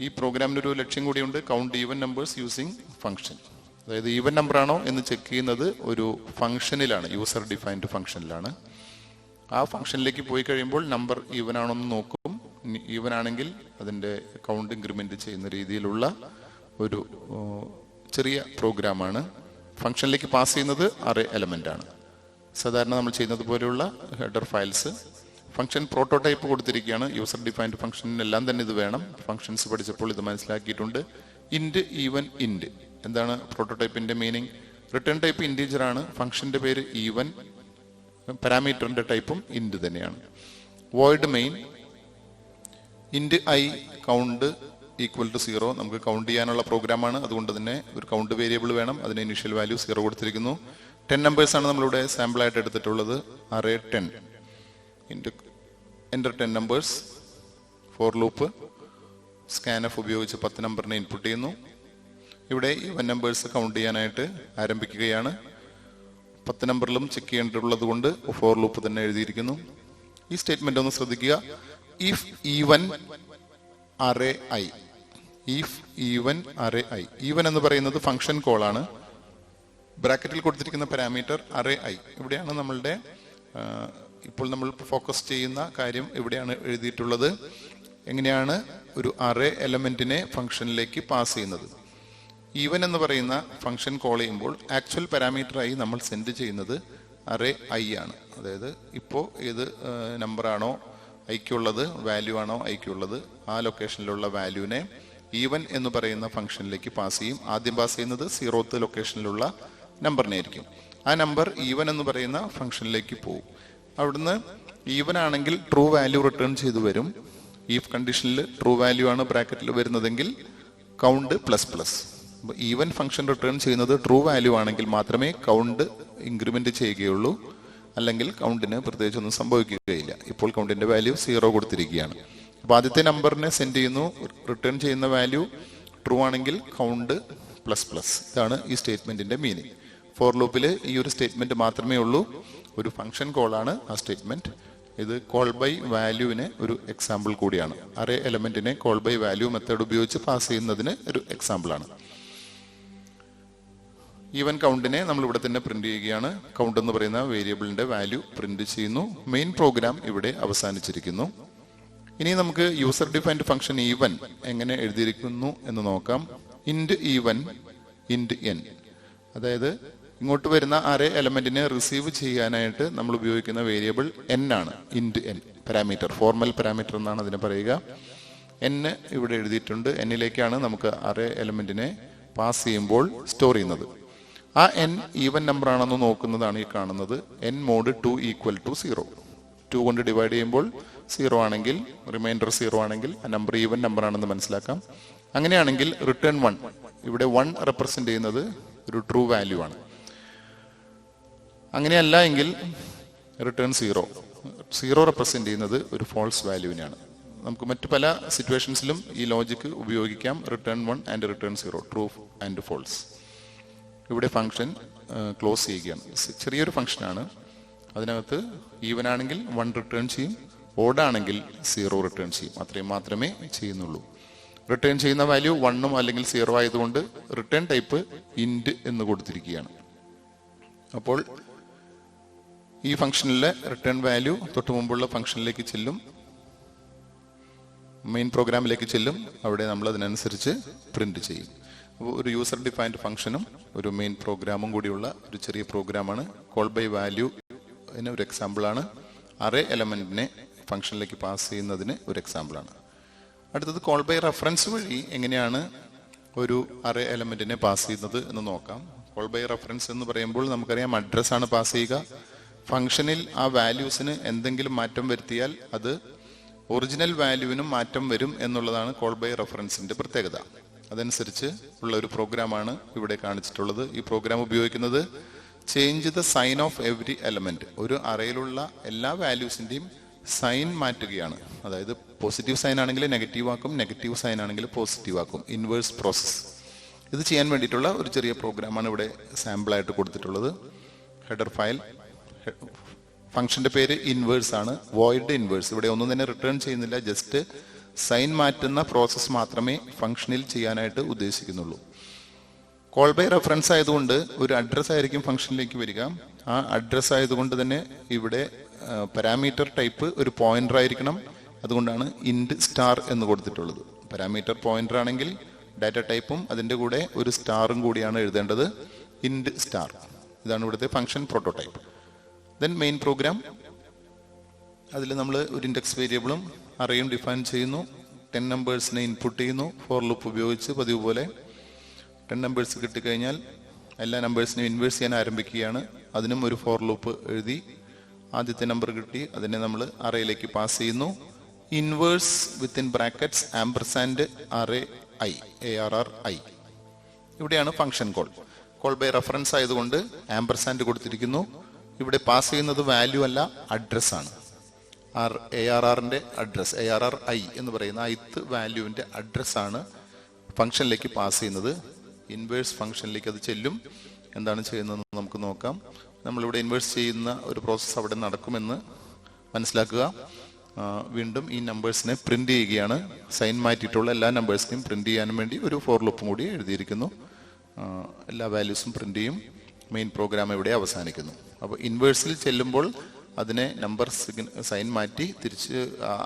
ഈ പ്രോഗ്രാമിനൊരു ലക്ഷ്യം കൂടിയുണ്ട്, count even numbers using function. അതായത് ഈവൻ നമ്പർ ആണോ എന്ന് ചെക്ക് ചെയ്യുന്നത് ഒരു ഫംഗ്ഷനിലാണ്, യൂസർ ഡിഫൈൻഡ് ഫംഗ്ഷനിലാണ്. ആ ഫംഗ്ഷനിലേക്ക് പോയി കഴിയുമ്പോൾ നമ്പർ ഈവൻ ആണോ എന്ന് നോക്കും. ഈവൻ ആണെങ്കിൽ അതിൻ്റെ കൗണ്ട് ഇൻക്രിമെന്റ് ചെയ്യുന്ന രീതിയിലുള്ള ഒരു ചെറിയ പ്രോഗ്രാമാണ്. ഫംഗ്ഷനിലേക്ക് പാസ് ചെയ്യുന്നത് അറേ എലമെന്റ് ആണ്. സാധാരണ നമ്മൾ ചെയ്യുന്നത് പോലെയുള്ള ഹെഡർ ഫയൽസ്. ഫംഗ്ഷൻ പ്രോട്ടോടൈപ്പ് കൊടുത്തിരിക്കുകയാണ്. യൂസർ ഡിഫൈൻഡ് ഫംഗ്ഷനിലെല്ലാം തന്നെ ഇത് വേണം. ഫംഗ്ഷൻസ് പഠിച്ചപ്പോൾ ഇത് മനസ്സിലാക്കിയിട്ടുണ്ട്. ഇൻഡ്, ഈവൻ, ഇൻഡ് എന്താണ് പ്രോട്ടോടൈപ്പിന്റെ മീനിങ്? റിട്ടേൺ ടൈപ്പ് ഇൻറ്റീജർ ആണ്, ഫംഗ്ഷന്റെ പേര് ഈവൻ, പാരാമീറ്ററിന്റെ ടൈപ്പും ഇൻഡ് തന്നെയാണ്. വോയിഡ് മെയിൻ, ഇൻഡ് ഐ കൗണ്ട് ഈക്വൽ ടു 0. നമുക്ക് കൗണ്ട് ചെയ്യാനുള്ള പ്രോഗ്രാമാണ്, അതുകൊണ്ട് തന്നെ ഒരു കൗണ്ട് വേരിയബിൾ വേണം. അതിന് ഇനീഷ്യൽ വാല്യൂ 0 കൊടുത്തിരിക്കുന്നു. 10 നമ്പേഴ്സ് ആണ് നമ്മളിവിടെ സാമ്പിൾ ആയിട്ട് എടുത്തിട്ടുള്ളത്. Array 10 enter 10 numbers. For loop scanf ഉപയോഗിച്ച് 10 നമ്പറിനെ ഇൻപുട്ട് ചെയ്യുന്നു. ഇവിടെ ഈവൻ നമ്പേഴ്സ് കൗണ്ട് ചെയ്യാനായിട്ട് ആരംഭിക്കുകയാണ്. 10 നമ്പറിലും ചെക്ക് ചെയ്യേണ്ടതുള്ളത് കൊണ്ട് ഫോർ ലൂപ്പ് തന്നെ എഴുതിയിരിക്കുന്നു. ഈ സ്റ്റേറ്റ്മെന്റ് ഒന്ന് ശ്രദ്ധിക്കുക. If even array I, if even array I. Even എന്ന് പറയുന്നത് ഫംഗ്ഷൻ കോൾ ആണ്. ബ്രാക്കറ്റിൽ കൊടുത്തിരിക്കുന്ന പാരാമീറ്റർ അറേ ഐ. ഇവിടെയാണ് നമ്മളുടെ ഇപ്പോൾ നമ്മൾ ഫോക്കസ് ചെയ്യുന്ന കാര്യം. ഇവിടെയാണ് എഴുതിയിട്ടുള്ളത് എങ്ങനെയാണ് ഒരു അറേ എലമെന്റിനെ ഫംഗ്ഷനിലേക്ക് പാസ് ചെയ്യുന്നത്. ഈവൻ എന്ന് പറയുന്ന ഫംഗ്ഷൻ കോൾ ചെയ്യുമ്പോൾ ആക്ച്വൽ പാരാമീറ്റർ ആയി നമ്മൾ സെൻഡ് ചെയ്യുന്നത് അറേ ഐ ആണ്. അതായത് ഇപ്പോൾ ഏത് നമ്പറാണോ ഐക്കുള്ളത്, വാല്യൂ ആണോ ഐക്കുള്ളത്, ആ ലൊക്കേഷനിലുള്ള വാല്യൂവിനെ ഈവൻ എന്ന് പറയുന്ന ഫംഗ്ഷനിലേക്ക് പാസ് ചെയ്യും. ആദ്യം പാസ് ചെയ്യുന്നത് 0th ലൊക്കേഷനിലുള്ള നമ്പറിനെ ആയിരിക്കും. ആ നമ്പർ ഈവൻ എന്ന് പറയുന്ന ഫംഗ്ഷനിലേക്ക് പോകും. അവിടുന്ന് ഈവൻ ആണെങ്കിൽ ട്രൂ വാല്യൂ റിട്ടേൺ ചെയ്തു വരും. ഈഫ് കണ്ടീഷനിൽ ട്രൂ വാല്യൂ ആണ് ബ്രാക്കറ്റിൽ വരുന്നതെങ്കിൽ count plus plus. Even function return ചെയ്യുന്നത് ട്രൂ വാല്യൂ ആണെങ്കിൽ മാത്രമേ കൗണ്ട് ഇൻക്രിമെന്റ് ചെയ്യുകയുള്ളൂ. അല്ലെങ്കിൽ കൗണ്ടിന് പ്രത്യേകിച്ച് ഒന്നും സംഭവിക്കുകയില്ല. ഇപ്പോൾ കൗണ്ടിന്റെ വാല്യൂ 0 കൊടുത്തിരിക്കുകയാണ്. അപ്പൊ ആദ്യത്തെ നമ്പറിനെ സെൻഡ് ചെയ്യുന്നു, റിട്ടേൺ ചെയ്യുന്ന വാല്യൂ ട്രൂ ആണെങ്കിൽ കൗണ്ട് പ്ലസ് പ്ലസ്. ഇതാണ് ഈ സ്റ്റേറ്റ്മെന്റിന്റെ മീനിങ്. ഫോർ ലൂപ്പിൽ ഈ ഒരു സ്റ്റേറ്റ്മെന്റ് മാത്രമേ ഉള്ളൂ. ഒരു ഫംഗ്ഷൻ കോളാണ് ആ സ്റ്റേറ്റ്മെന്റ്. ഇത് കോൾ ബൈ വാല്യൂവിന് ഒരു എക്സാമ്പിൾ കൂടിയാണ്. അറേ എലമെന്റിനെ കോൾ ബൈ വാല്യൂ മെത്തേഡ് ഉപയോഗിച്ച് പാസ് ചെയ്യുന്നതിന് ഒരു എക്സാമ്പിൾ ആണ്. ഈവൻ കൗണ്ടിനെ നമ്മൾ ഇവിടെ തന്നെ പ്രിന്റ് ചെയ്യുകയാണ്. കൗണ്ട് എന്ന് പറയുന്ന വേരിയബിളിന്റെ വാല്യൂ പ്രിന്റ് ചെയ്യുന്നു. മെയിൻ പ്രോഗ്രാം ഇവിടെ അവസാനിച്ചിരിക്കുന്നു. ഇനി നമുക്ക് യൂസർ ഡിഫൈൻഡ് ഫംഗ്ഷൻ ഈവൻ എങ്ങനെ എഴുതിയിരിക്കുന്നു എന്ന് നോക്കാം. ഇൻഡ് ഈവൻ, ഇൻഡ് എൻ. അതായത് ഇങ്ങോട്ട് വരുന്ന അറേ എലമെന്റിനെ റിസീവ് ചെയ്യാനായിട്ട് നമ്മൾ ഉപയോഗിക്കുന്ന വേരിയബിൾ എൻ ആണ്. ഇൻഡ് എൻ പാരാമീറ്റർ, ഫോർമൽ പാരാമീറ്റർ എന്നാണ് അതിനെ പറയുക. എൻ ഇവിടെ എഴുതിയിട്ടുണ്ട്. എന്നിലേക്കാണ് നമുക്ക് അറേ എലമെന്റിനെ പാസ് ചെയ്യുമ്പോൾ സ്റ്റോർ ചെയ്യുന്നത്. ആ എൻ ഈവൻ നമ്പർ ആണെന്ന് നോക്കുന്നതാണ് ഈ കാണുന്നത്. N mode 2 equal to 0. 2 കൊണ്ട് ഡിവൈഡ് ചെയ്യുമ്പോൾ 0 ആണെങ്കിൽ, റിമൈൻഡർ 0 ആണെങ്കിൽ ആ നമ്പർ ഈവൻ നമ്പർ ആണെന്ന് മനസ്സിലാക്കാം. അങ്ങനെയാണെങ്കിൽ റിട്ടേൺ 1. ഇവിടെ 1 റെപ്രസെന്റ് ചെയ്യുന്നത് ഒരു ട്രൂ വാല്യൂ ആണ്. അങ്ങനെയല്ല എങ്കിൽ റിട്ടേൺ 0. 0 റെപ്രസെന്റ് ചെയ്യുന്നത് ഒരു ഫോൾസ് വാല്യൂവിനാണ്. നമുക്ക് മറ്റു പല സിറ്റുവേഷൻസിലും ഈ ലോജിക്ക് ഉപയോഗിക്കാം. Return 1 and return 0, true and false. ഇവിടെ ഫംഗ്ഷൻ ക്ലോസ് ചെയ്യുകയാണ്. ചെറിയൊരു ഫംഗ്ഷനാണ്. അതിനകത്ത് ഈവൻ ആണെങ്കിൽ 1 റിട്ടേൺ ചെയ്യും, ഓഡ് ആണെങ്കിൽ 0 റിട്ടേൺ ചെയ്യും. അത്രയും മാത്രമേ ചെയ്യുന്നുള്ളൂ. റിട്ടേൺ ചെയ്യുന്ന വാല്യൂ 1 അല്ലെങ്കിൽ 0 ആയതുകൊണ്ട് റിട്ടേൺ ടൈപ്പ് ഇൻഡ് എന്ന് കൊടുത്തിരിക്കുകയാണ്. അപ്പോൾ ഈ ഫംഗ്ഷനിലെ റിട്ടേൺ വാല്യൂ തൊട്ട് മുമ്പുള്ള ഫംഗ്ഷനിലേക്ക് ചെല്ലും, മെയിൻ പ്രോഗ്രാമിലേക്ക് ചെല്ലും. അവിടെ നമ്മൾ അതിനനുസരിച്ച് പ്രിന്റ് ചെയ്യും. ഒരു യൂസർ ഡിഫൈൻഡ് ഫംഗ്ഷനും ഒരു മെയിൻ പ്രോഗ്രാമും കൂടിയുള്ള ഒരു ചെറിയ പ്രോഗ്രാമാണ്. കോൾ ബൈ വാല്യൂ അതിന് ഒരു എക്സാമ്പിളാണ്. അറേ എലമെന്റിനെ ഫംഗ്ഷനിലേക്ക് പാസ് ചെയ്യുന്നതിന് ഒരു എക്സാമ്പിളാണ്. അടുത്തത് കോൾ ബൈ റെഫറൻസ് വഴി എങ്ങനെയാണ് ഒരു അറേ എലമെന്റിനെ പാസ് ചെയ്യുന്നത് എന്ന് നോക്കാം. കോൾ ബൈ റെഫറൻസ് എന്ന് പറയുമ്പോൾ നമുക്കറിയാം അഡ്രസ് ആണ് പാസ് ചെയ്യുക. ഫംഗ്ഷനിൽ ആ വാല്യൂസിന് എന്തെങ്കിലും മാറ്റം വരുത്തിയാൽ അത് ഒറിജിനൽ വാല്യൂവിനും മാറ്റം വരും എന്നുള്ളതാണ് കോൾ ബൈ റെഫറൻസിന്റെ പ്രത്യേകത. അതനുസരിച്ച് ഉള്ള ഒരു പ്രോഗ്രാമാണ് ഇവിടെ കാണിച്ചിട്ടുള്ളത്. ഈ പ്രോഗ്രാം ഉപയോഗിക്കുന്നത് change the sign of every element, ഒരു അറേയിലുള്ള എല്ലാ വാല്യൂസിന്റെയും സൈൻ മാറ്റുകയാണ്. അതായത് പോസിറ്റീവ് സൈൻ ആണെങ്കിൽ നെഗറ്റീവ് ആക്കും, നെഗറ്റീവ് സൈൻ ആണെങ്കിൽ പോസിറ്റീവ് ആക്കും. Inverse process. ഇത് ചെയ്യാൻ വേണ്ടിയിട്ടുള്ള ഒരു ചെറിയ പ്രോഗ്രാമാണ് ഇവിടെ സാമ്പിളായിട്ട് കൊടുത്തിട്ടുള്ളത്. ഹെഡർ ഫയൽ, ഫംഗ്ഷന്റെ പേര് ഇൻവേഴ്സ് ആണ്, വോയിഡ് ഇൻവേഴ്സ്. ഇവിടെ ഒന്നും തന്നെ റിട്ടേൺ ചെയ്യുന്നില്ല, ജസ്റ്റ് സൈൻ മാറ്റുന്ന പ്രോസസ്സ് മാത്രമേ ഫംഗ്ഷനിൽ ചെയ്യാനായിട്ട് ഉദ്ദേശിക്കുന്നുള്ളൂ. കോൾ ബൈ റെഫറൻസ് ആയതുകൊണ്ട് ഒരു അഡ്രസ് ആയിരിക്കും ഫംഗ്ഷനിലേക്ക് വരിക. ആ അഡ്രസ് ആയതുകൊണ്ട് തന്നെ ഇവിടെ പാരാമീറ്റർ ടൈപ്പ് ഒരു പോയിന്റർ ആയിരിക്കണം. അതുകൊണ്ടാണ് ഇൻഡ് സ്റ്റാർ എന്ന് കൊടുത്തിട്ടുള്ളത്. പാരാമീറ്റർ പോയിന്റർ ആണെങ്കിൽ ഡാറ്റ ടൈപ്പും അതിൻ്റെ കൂടെ ഒരു സ്റ്റാറും കൂടിയാണ് എഴുതേണ്ടത്. ഇൻഡ് സ്റ്റാർ. ഇതാണ് ഇവിടുത്തെ function prototype. Then main program. അതിൽ നമ്മൾ ഒരു ഇൻഡെക്സ് വേരിയബിളും അറേയും ഡിഫൈൻ ചെയ്യുന്നു. 10 നമ്പേഴ്സിനെ ഇൻപുട്ട് ചെയ്യുന്നു. ഫോർ ലൂപ്പ് ഉപയോഗിച്ച് പതിവ് പോലെ 10 നമ്പേഴ്സ് കിട്ടിക്കഴിഞ്ഞാൽ എല്ലാ നമ്പേഴ്സിനും ഇൻവേഴ്സ് ചെയ്യാൻ ആരംഭിക്കുകയാണ്. അതിനും ഒരു ഫോർ ലൂപ്പ് എഴുതി ആദ്യത്തെ നമ്പർ കിട്ടി, അതിനെ നമ്മൾ അറേയിലേക്ക് പാസ് ചെയ്യുന്നു. Inverse within brackets ampersand array I, ARRI. ഇവിടെയാണ് function call. Call by reference ആയതുകൊണ്ട് ആംപർസാൻഡ് കൊടുത്തിരിക്കുന്നു. ഇവിടെ പാസ് ചെയ്യുന്നത് വാല്യൂ അല്ല, അഡ്രസ് ആണ്. ARRന്റെ അഡ്രസ്, ARRI എന്ന് പറയുന്ന ith വാല്യൂവിന്റെ അഡ്രസ് ആണ് ഫംഗ്ഷനിലേക്ക് പാസ് ചെയ്യുന്നത്. ഇൻവേഴ്സ് ഫംഗ്ഷനിലേക്ക് അത് ചെല്ലും. എന്താണ് ചെയ്യുന്നതെന്ന് നമുക്ക് നോക്കാം. നമ്മളിവിടെ ഇൻവേഴ്സ് ചെയ്യുന്ന ഒരു പ്രോസസ്സ് അവിടെ നടക്കുമെന്ന് മനസ്സിലാക്കുക. വീണ്ടും ഈ നമ്പേഴ്സിനെ പ്രിന്റ് ചെയ്യുകയാണ്. സൈൻ മാറ്റിയിട്ടുള്ള എല്ലാ നമ്പേഴ്സിനെയും പ്രിന്റ് ചെയ്യാനും വേണ്ടി ഒരു ഫോർ ലൂപ്പും കൂടി എഴുതിയിരിക്കുന്നു. എല്ലാ വാല്യൂസും പ്രിന്റ് ചെയ്യും. മെയിൻ പ്രോഗ്രാം ഇവിടെ അവസാനിക്കുന്നു. അപ്പോൾ ഇൻവേഴ്സിൽ ചെല്ലുമ്പോൾ അതിനെ നമ്പർ സൈൻ മാറ്റി തിരിച്ച്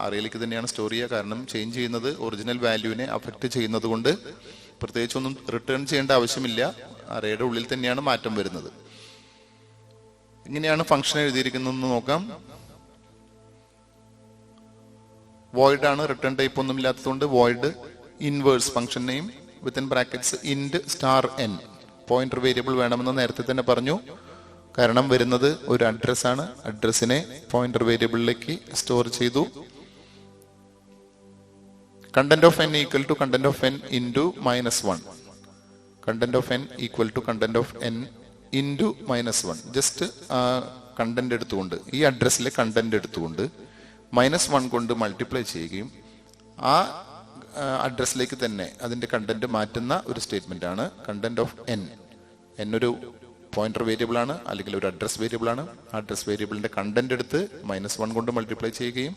അറേയിലേക്ക് തന്നെയാണ് സ്റ്റോർ ചെയ്യുക. കാരണം ചേഞ്ച് ചെയ്യുന്നത് ഒറിജിനൽ വാല്യൂവിനെ അഫക്റ്റ് ചെയ്യുന്നത് കൊണ്ട് പ്രത്യേകിച്ചൊന്നും റിട്ടേൺ ചെയ്യേണ്ട ആവശ്യമില്ല. അറേയുടെ ഉള്ളിൽ തന്നെയാണ് മാറ്റം വരുന്നത്. ഇങ്ങനെയാണ് ഫംഗ്ഷൻ എഴുതിയിരിക്കുന്നതെന്ന് നോക്കാം. വോയിഡ് ആണ്, റിട്ടേൺ ടൈപ്പ് ഒന്നും ഇല്ലാത്തതുകൊണ്ട് void inverse function name within brackets ഇൻഡ് സ്റ്റാർ n. പോയിന്റർ വേരിയബിൾ വേണമെന്ന് നേരത്തെ തന്നെ പറഞ്ഞു. കാരണം വരുന്നത് ഒരു അഡ്രസ് ആണ്. അഡ്രസ്സിനെ പോയിന്റർ വേരിയബിളിലേക്ക് സ്റ്റോർ ചെയ്തു. content of n equal to content of n into -1. content of n equal to content of n into -1. Just content എടുത്തുകൊണ്ട്, ഈ അഡ്രസ്സിലെ കണ്ടന്റ് എടുത്തുകൊണ്ട് -1 കൊണ്ട് മൾട്ടിപ്ലൈ ചെയ്യുകയും ആ അഡ്രസ്സിലേക്ക് തന്നെ അതിന്റെ കണ്ടന്റ് മാറ്റുന്ന ഒരു സ്റ്റേറ്റ്മെന്റ് ആണ് കണ്ടന്റ് ഓഫ് n. n ഒരു പോയിന്റർ വേരിയബിൾ ആണ്, അല്ലെങ്കിൽ ഒരു അഡ്രസ് വേരിയബിൾ ആണ്. ആ അഡ്രസ് വേരിയബിളിന്റെ കണ്ടന്റ് എടുത്ത് -1 കൊണ്ട് മൾട്ടിപ്ലൈ ചെയ്യുകയും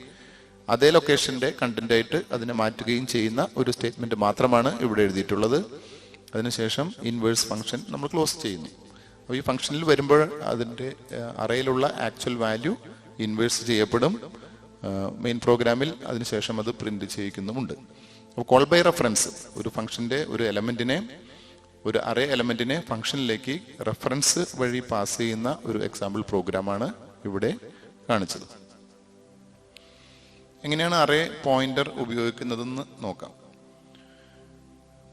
അതേ ലൊക്കേഷന്റെ കണ്ടന്റ് ആയിട്ട് അതിനെ മാറ്റുകയും ചെയ്യുന്ന ഒരു സ്റ്റേറ്റ്മെന്റ് മാത്രമാണ് ഇവിടെ എഴുതിയിട്ടുള്ളത്. അതിനുശേഷം ഇൻവേഴ്സ് ഫംഗ്ഷൻ നമ്മൾ ക്ലോസ് ചെയ്യുന്നു. അപ്പോൾ ഈ ഫംഗ്ഷനിൽ വരുമ്പോൾ അതിന്റെ അറേയിലുള്ള ആക്ച്വൽ വാല്യൂ ഇൻവേഴ്സ് ചെയ്യപ്പെടും. മെയിൻ പ്രോഗ്രാമിൽ അതിനുശേഷം അത് പ്രിന്റ് ചെയ്യിക്കുന്നുമുണ്ട്. അപ്പോൾ കോൾ ബൈ റെഫറൻസ് ഒരു ഫംഗ്ഷന്റെ ഒരു എലമെന്റിനെ, ഒരു അറേ എലമെന്റിനെ ഫംഗ്ഷനിലേക്ക് റെഫറൻസ് വഴി പാസ് ചെയ്യുന്ന ഒരു എക്സാമ്പിൾ പ്രോഗ്രാമാണ് ഇവിടെ കാണിച്ചത്. എങ്ങനെയാണ് അറേ പോയിന്റർ ഉപയോഗിക്കുന്നതെന്ന് നോക്കാം.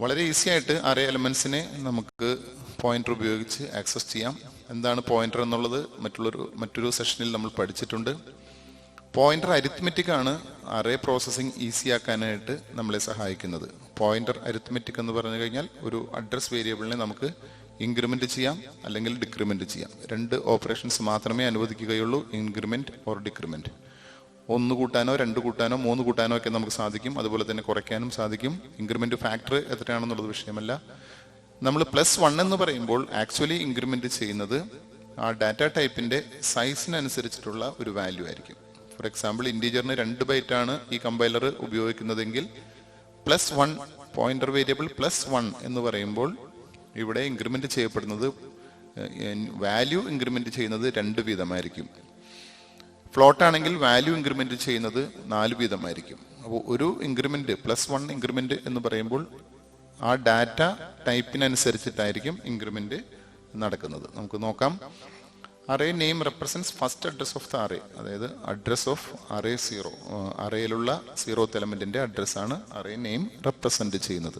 വളരെ ഈസി ആയിട്ട് അറേ എലമെന്റ്സിനെ നമുക്ക് പോയിന്റർ ഉപയോഗിച്ച് ആക്സസ് ചെയ്യാം. എന്താണ് പോയിന്റർ എന്നുള്ളത് മറ്റൊരു സെഷനിൽ നമ്മൾ പഠിച്ചിട്ടുണ്ട്. പോയിന്റർ അരിത്മെറ്റിക് ആണ് അറേ പ്രോസസ്സിംഗ് ഈസി ആക്കാനായിട്ട് നമ്മളെ സഹായിക്കുന്നത്. പോയിന്റർ അരിത്മെറ്റിക് എന്ന് പറഞ്ഞു കഴിഞ്ഞാൽ ഒരു അഡ്രസ് വേരിയബിളിനെ നമുക്ക് ഇൻക്രിമെന്റ് ചെയ്യാം അല്ലെങ്കിൽ ഡിക്രിമെന്റ് ചെയ്യാം. 2 ഓപ്പറേഷൻസ് മാത്രമേ അനുവദിക്കുകയുള്ളൂ, ഇൻക്രിമെന്റ് ഓർ ഡിക്രിമെന്റ്. 1 കൂട്ടാനോ 2 കൂട്ടാനോ 3 കൂട്ടാനോ ഒക്കെ നമുക്ക് സാധിക്കും. അതുപോലെ തന്നെ കുറയ്ക്കാനും സാധിക്കും. ഇൻക്രിമെന്റ് ഫാക്ടർ എത്രയാണെന്നുള്ളത് വിഷയമല്ല. നമ്മൾ +1 എന്ന് പറയുമ്പോൾ ആക്ച്വലി ഇൻക്രിമെന്റ് ചെയ്യുന്നത് ആ ഡാറ്റ ടൈപ്പിന്റെ സൈസിനനുസരിച്ചിട്ടുള്ള ഒരു വാല്യൂ ആയിരിക്കും. ഫോർ എക്സാമ്പിൾ, ഇന്റീജറിന് 2 ബൈറ്റ് ആണ് ഈ കമ്പൈലർ ഉപയോഗിക്കുന്നതെങ്കിൽ +1 പോയിന്റർ വേരിയബിൾ +1 എന്ന് പറയുമ്പോൾ ഇവിടെ ഇൻക്രിമെന്റ് ചെയ്യപ്പെടുന്നത് വാല്യൂ ഇൻക്രിമെന്റ് ചെയ്യുന്നത് 2 വീതമായിരിക്കും. ഫ്ലോട്ട് ആണെങ്കിൽ വാല്യൂ ഇൻക്രിമെന്റ് ചെയ്യുന്നത് 4 വീതമായിരിക്കും. അപ്പോൾ ഒരു ഇൻക്രിമെന്റ് +1 ഇൻക്രിമെന്റ് എന്ന് പറയുമ്പോൾ ആ ഡാറ്റ ടൈപ്പിനനുസരിച്ചിട്ടായിരിക്കും ഇൻക്രിമെന്റ് നടക്കുന്നത്. നമുക്ക് നോക്കാം. Array name represents first address of the array. അതായത് അഡ്രസ് ഓഫ് അറേ 0, അറേയിലുള്ള 0th എലമെന്റിന്റെ അഡ്രസ്സാണ് അറേ നെയിം റെപ്രസെന്റ് ചെയ്യുന്നത്.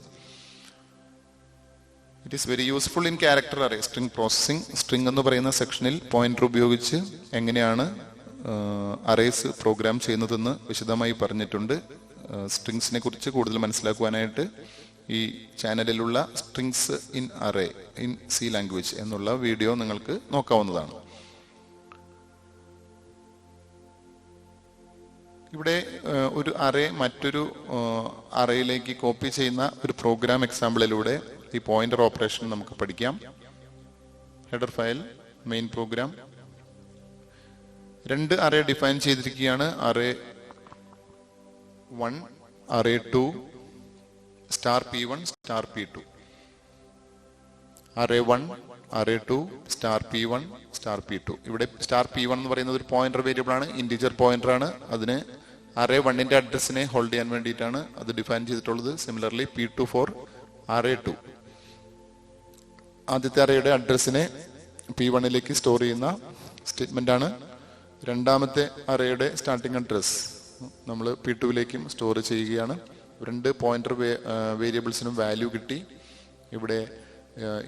It is very useful in character array string processing. String എന്ന് പറയുന്ന സെക്ഷനിൽ പോയിന്റർ ഉപയോഗിച്ച് എങ്ങനെയാണ് അറേസ് പ്രോഗ്രാം ചെയ്യുന്നതെന്ന് വിശദമായി പറഞ്ഞിട്ടുണ്ട്. സ്ട്രിങ്സിനെ കുറിച്ച് കൂടുതൽ മനസ്സിലാക്കുവാനായിട്ട് ഈ ചാനലിലുള്ള strings in array in C language എന്നുള്ള വീഡിയോ നിങ്ങൾക്ക് നോക്കാവുന്നതാണ്. ഇവിടെ ഒരു അറേ മറ്റൊരു അറേയിലേക്ക് കോപ്പി ചെയ്യുന്ന ഒരു പ്രോഗ്രാം എക്സാമ്പിളിലൂടെ ഈ പോയിന്റർ ഓപ്പറേഷൻ നമുക്ക് പഠിക്കാം. Header file, main program. 2 array define ചെയ്തിരിക്കുകയാണ്. Array 1, array 2, star P1, star P2. Array 1, array 2, star P1, star P2. ഇവിടെ സ്റ്റാർ P1 എന്ന് പറയുന്നത് ഒരു പോയിന്റർ വേരിയബിൾ ആണ്, ഇന്റിജർ പോയിന്റർ ആണ്. അതിന് അറേ 1ന്റെ അഡ്രസ്സിനെ ഹോൾഡ് ചെയ്യാൻ വേണ്ടിയിട്ടാണ് അത് ഡിഫൈൻ ചെയ്തിട്ടുള്ളത്. Similarly P2 for array 2. ആദ്യത്തെ അറേയുടെ അഡ്രസ്സിനെ P1ലേക്ക് സ്റ്റോർ ചെയ്യുന്ന സ്റ്റേറ്റ്മെന്റ് ആണ്. രണ്ടാമത്തെ അറേയുടെ സ്റ്റാർട്ടിംഗ് അഡ്രസ് നമ്മൾ P2ലേക്കും സ്റ്റോർ ചെയ്യുകയാണ്. 2 പോയിന്റർ വേരിയബിൾസിനും വാല്യൂ കിട്ടി. ഇവിടെ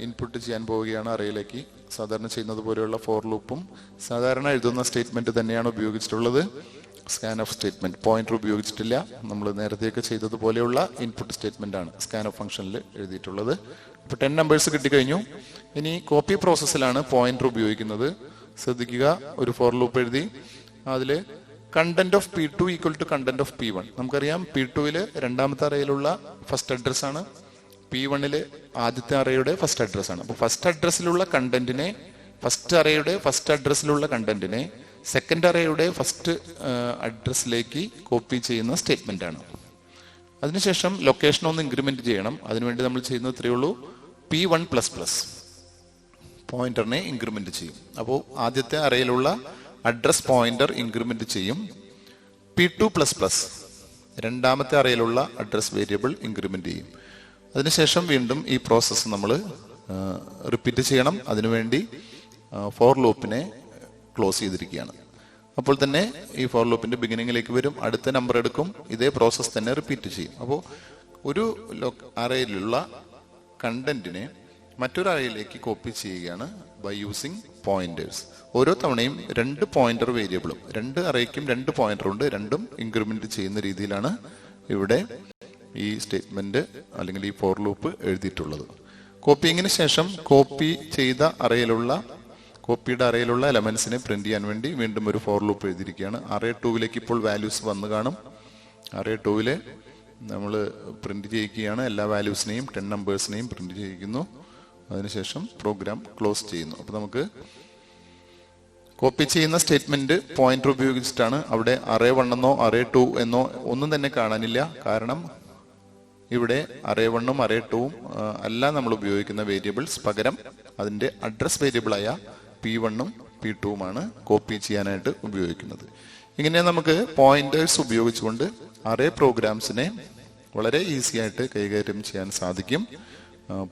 ഇൻപുട്ട് ചെയ്യാൻ പോവുകയാണ് അറേയിലേക്ക്. സാധാരണ ചെയ്യുന്നത് പോലെയുള്ള ഫോർ ലൂപ്പും സാധാരണ എഴുതുന്ന സ്റ്റേറ്റ്മെന്റ് തന്നെയാണ് ഉപയോഗിച്ചിട്ടുള്ളത്. സ്കാൻ ഓഫ് സ്റ്റേറ്റ്മെന്റ്, പോയിന്റർ ഉപയോഗിച്ചിട്ടില്ല. നമ്മൾ നേരത്തെയൊക്കെ ചെയ്തതുപോലെയുള്ള ഇൻപുട്ട് സ്റ്റേറ്റ്മെന്റ് ആണ് സ്കാൻ ഓഫ് ഫംഗ്ഷനിൽ എഴുതിയിട്ടുള്ളത്. ഇപ്പൊ 10 നമ്പേഴ്സ് കിട്ടിക്കഴിഞ്ഞു. ഇനി കോപ്പി പ്രോസസ്സിലാണ് പോയിന്റർ ഉപയോഗിക്കുന്നത്. ശ്രദ്ധിക്കുക, ഒരു ഫോർ ലൂപ്പ് എഴുതി. അതില് content of P2 equal to content of P1. നമുക്കറിയാം P2 രണ്ടാമത്തെ അറയിലുള്ള ഫസ്റ്റ് അഡ്രസ് ആണ്, P1 ആദ്യത്തെ അറയുടെ ഫസ്റ്റ് അഡ്രസ് ആണ്. അപ്പൊ ഫസ്റ്റ് അഡ്രസ്സിലുള്ള കണ്ടന്റിനെ, ഫസ്റ്റ് അറയുടെ ഫസ്റ്റ് അഡ്രസ്സിലുള്ള കണ്ടന്റിനെ സെക്കൻഡ് അറയുടെ ഫസ്റ്റ് അഡ്രസ്സിലേക്ക് കോപ്പി ചെയ്യുന്ന സ്റ്റേറ്റ്മെന്റ് ആണ്. അതിനുശേഷം ലൊക്കേഷൻ ഒന്ന് ഇൻക്രിമെന്റ് ചെയ്യണം. അതിനുവേണ്ടി നമ്മൾ ചെയ്യുന്നത് ഇത്രയേ ഉള്ളൂ, P1++ പോയിന്ററിനെ ഇൻക്രിമെന്റ് ചെയ്യും. അപ്പോൾ ആദ്യത്തെ അറയിലുള്ള അഡ്രസ് പോയിന്റർ ഇൻക്രിമെന്റ് ചെയ്യും. P2++ രണ്ടാമത്തെ അറയിലുള്ള അഡ്രസ് വേരിയബിൾ ഇൻക്രിമെന്റ് ചെയ്യും. അതിനുശേഷം വീണ്ടും ഈ പ്രോസസ്സ് നമ്മൾ റിപ്പീറ്റ് ചെയ്യണം. അതിനുവേണ്ടി ഫോർ ലൂപ്പിനെ ക്ലോസ് ചെയ്തിരിക്കുകയാണ്. അപ്പോൾ തന്നെ ഈ ഫോർ ലൂപ്പിന്റെ ബിഗിനിങ്ങിലേക്ക് വരും, അടുത്ത നമ്പർ എടുക്കും, ഇതേ പ്രോസസ്സ് തന്നെ റിപ്പീറ്റ് ചെയ്യും. അപ്പോൾ ഒരു അറയിലുള്ള കണ്ടന്റിനെ മറ്റൊരു അറയിലേക്ക് കോപ്പി ചെയ്യുകയാണ് ബൈ യൂസിങ് പോയിന്റേഴ്സ്. ഓരോ തവണയും 2 പോയിന്റർ വേരിയബിളും, 2 അറയ്ക്കും 2 പോയിന്റർ ഉണ്ട്, രണ്ടും ഇൻക്രിമെന്റ് ചെയ്യുന്ന രീതിയിലാണ് ഇവിടെ ഈ സ്റ്റേറ്റ്മെന്റ് അല്ലെങ്കിൽ ഈ ഫോർ ലൂപ്പ് എഴുതിയിട്ടുള്ളത്. കോപ്പിങ്ങിന് ശേഷം കോപ്പി ചെയ്ത കോപ്പിയുടെ അറയിലുള്ള എലമെന്റ്സിനെ പ്രിന്റ് ചെയ്യാൻ വേണ്ടി വീണ്ടും ഒരു ഫോർ ലൂപ്പ് എഴുതിയിരിക്കുകയാണ്. അറേ 2ലേക്ക് ഇപ്പോൾ വാല്യൂസ് വന്നു കാണും. അറേ 2 നമ്മൾ പ്രിന്റ് ചെയ്യിക്കുകയാണ്. എല്ലാ വാല്യൂസിനെയും 10 നമ്പേഴ്സിനെയും പ്രിന്റ് ചെയ്യിക്കുന്നു. അതിനുശേഷം പ്രോഗ്രാം ക്ലോസ് ചെയ്യുന്നു. അപ്പൊ നമുക്ക് കോപ്പി ചെയ്യുന്ന സ്റ്റേറ്റ്മെന്റ് പോയിന്റർ ഉപയോഗിച്ചിട്ടാണ്. അവിടെ അറേ 1 എന്നോ അറേ 2 എന്നോ ഒന്നും തന്നെ കാണാനില്ല. കാരണം ഇവിടെ അറേ 1ഉം അറേ 2ഉം അല്ല നമ്മൾ ഉപയോഗിക്കുന്ന വേരിയബിൾസ്. പകരം അതിന്റെ അഡ്രസ് വേരിയബിളായ P1ഉം P2ഉമാണ് കോപ്പി ചെയ്യാനായിട്ട് ഉപയോഗിക്കുന്നത്. ഇങ്ങനെ നമുക്ക് പോയിന്റേഴ്സ് ഉപയോഗിച്ചുകൊണ്ട് അറേ പ്രോഗ്രാംസിനെ വളരെ ഈസി ആയിട്ട് കൈകാര്യം ചെയ്യാൻ സാധിക്കും.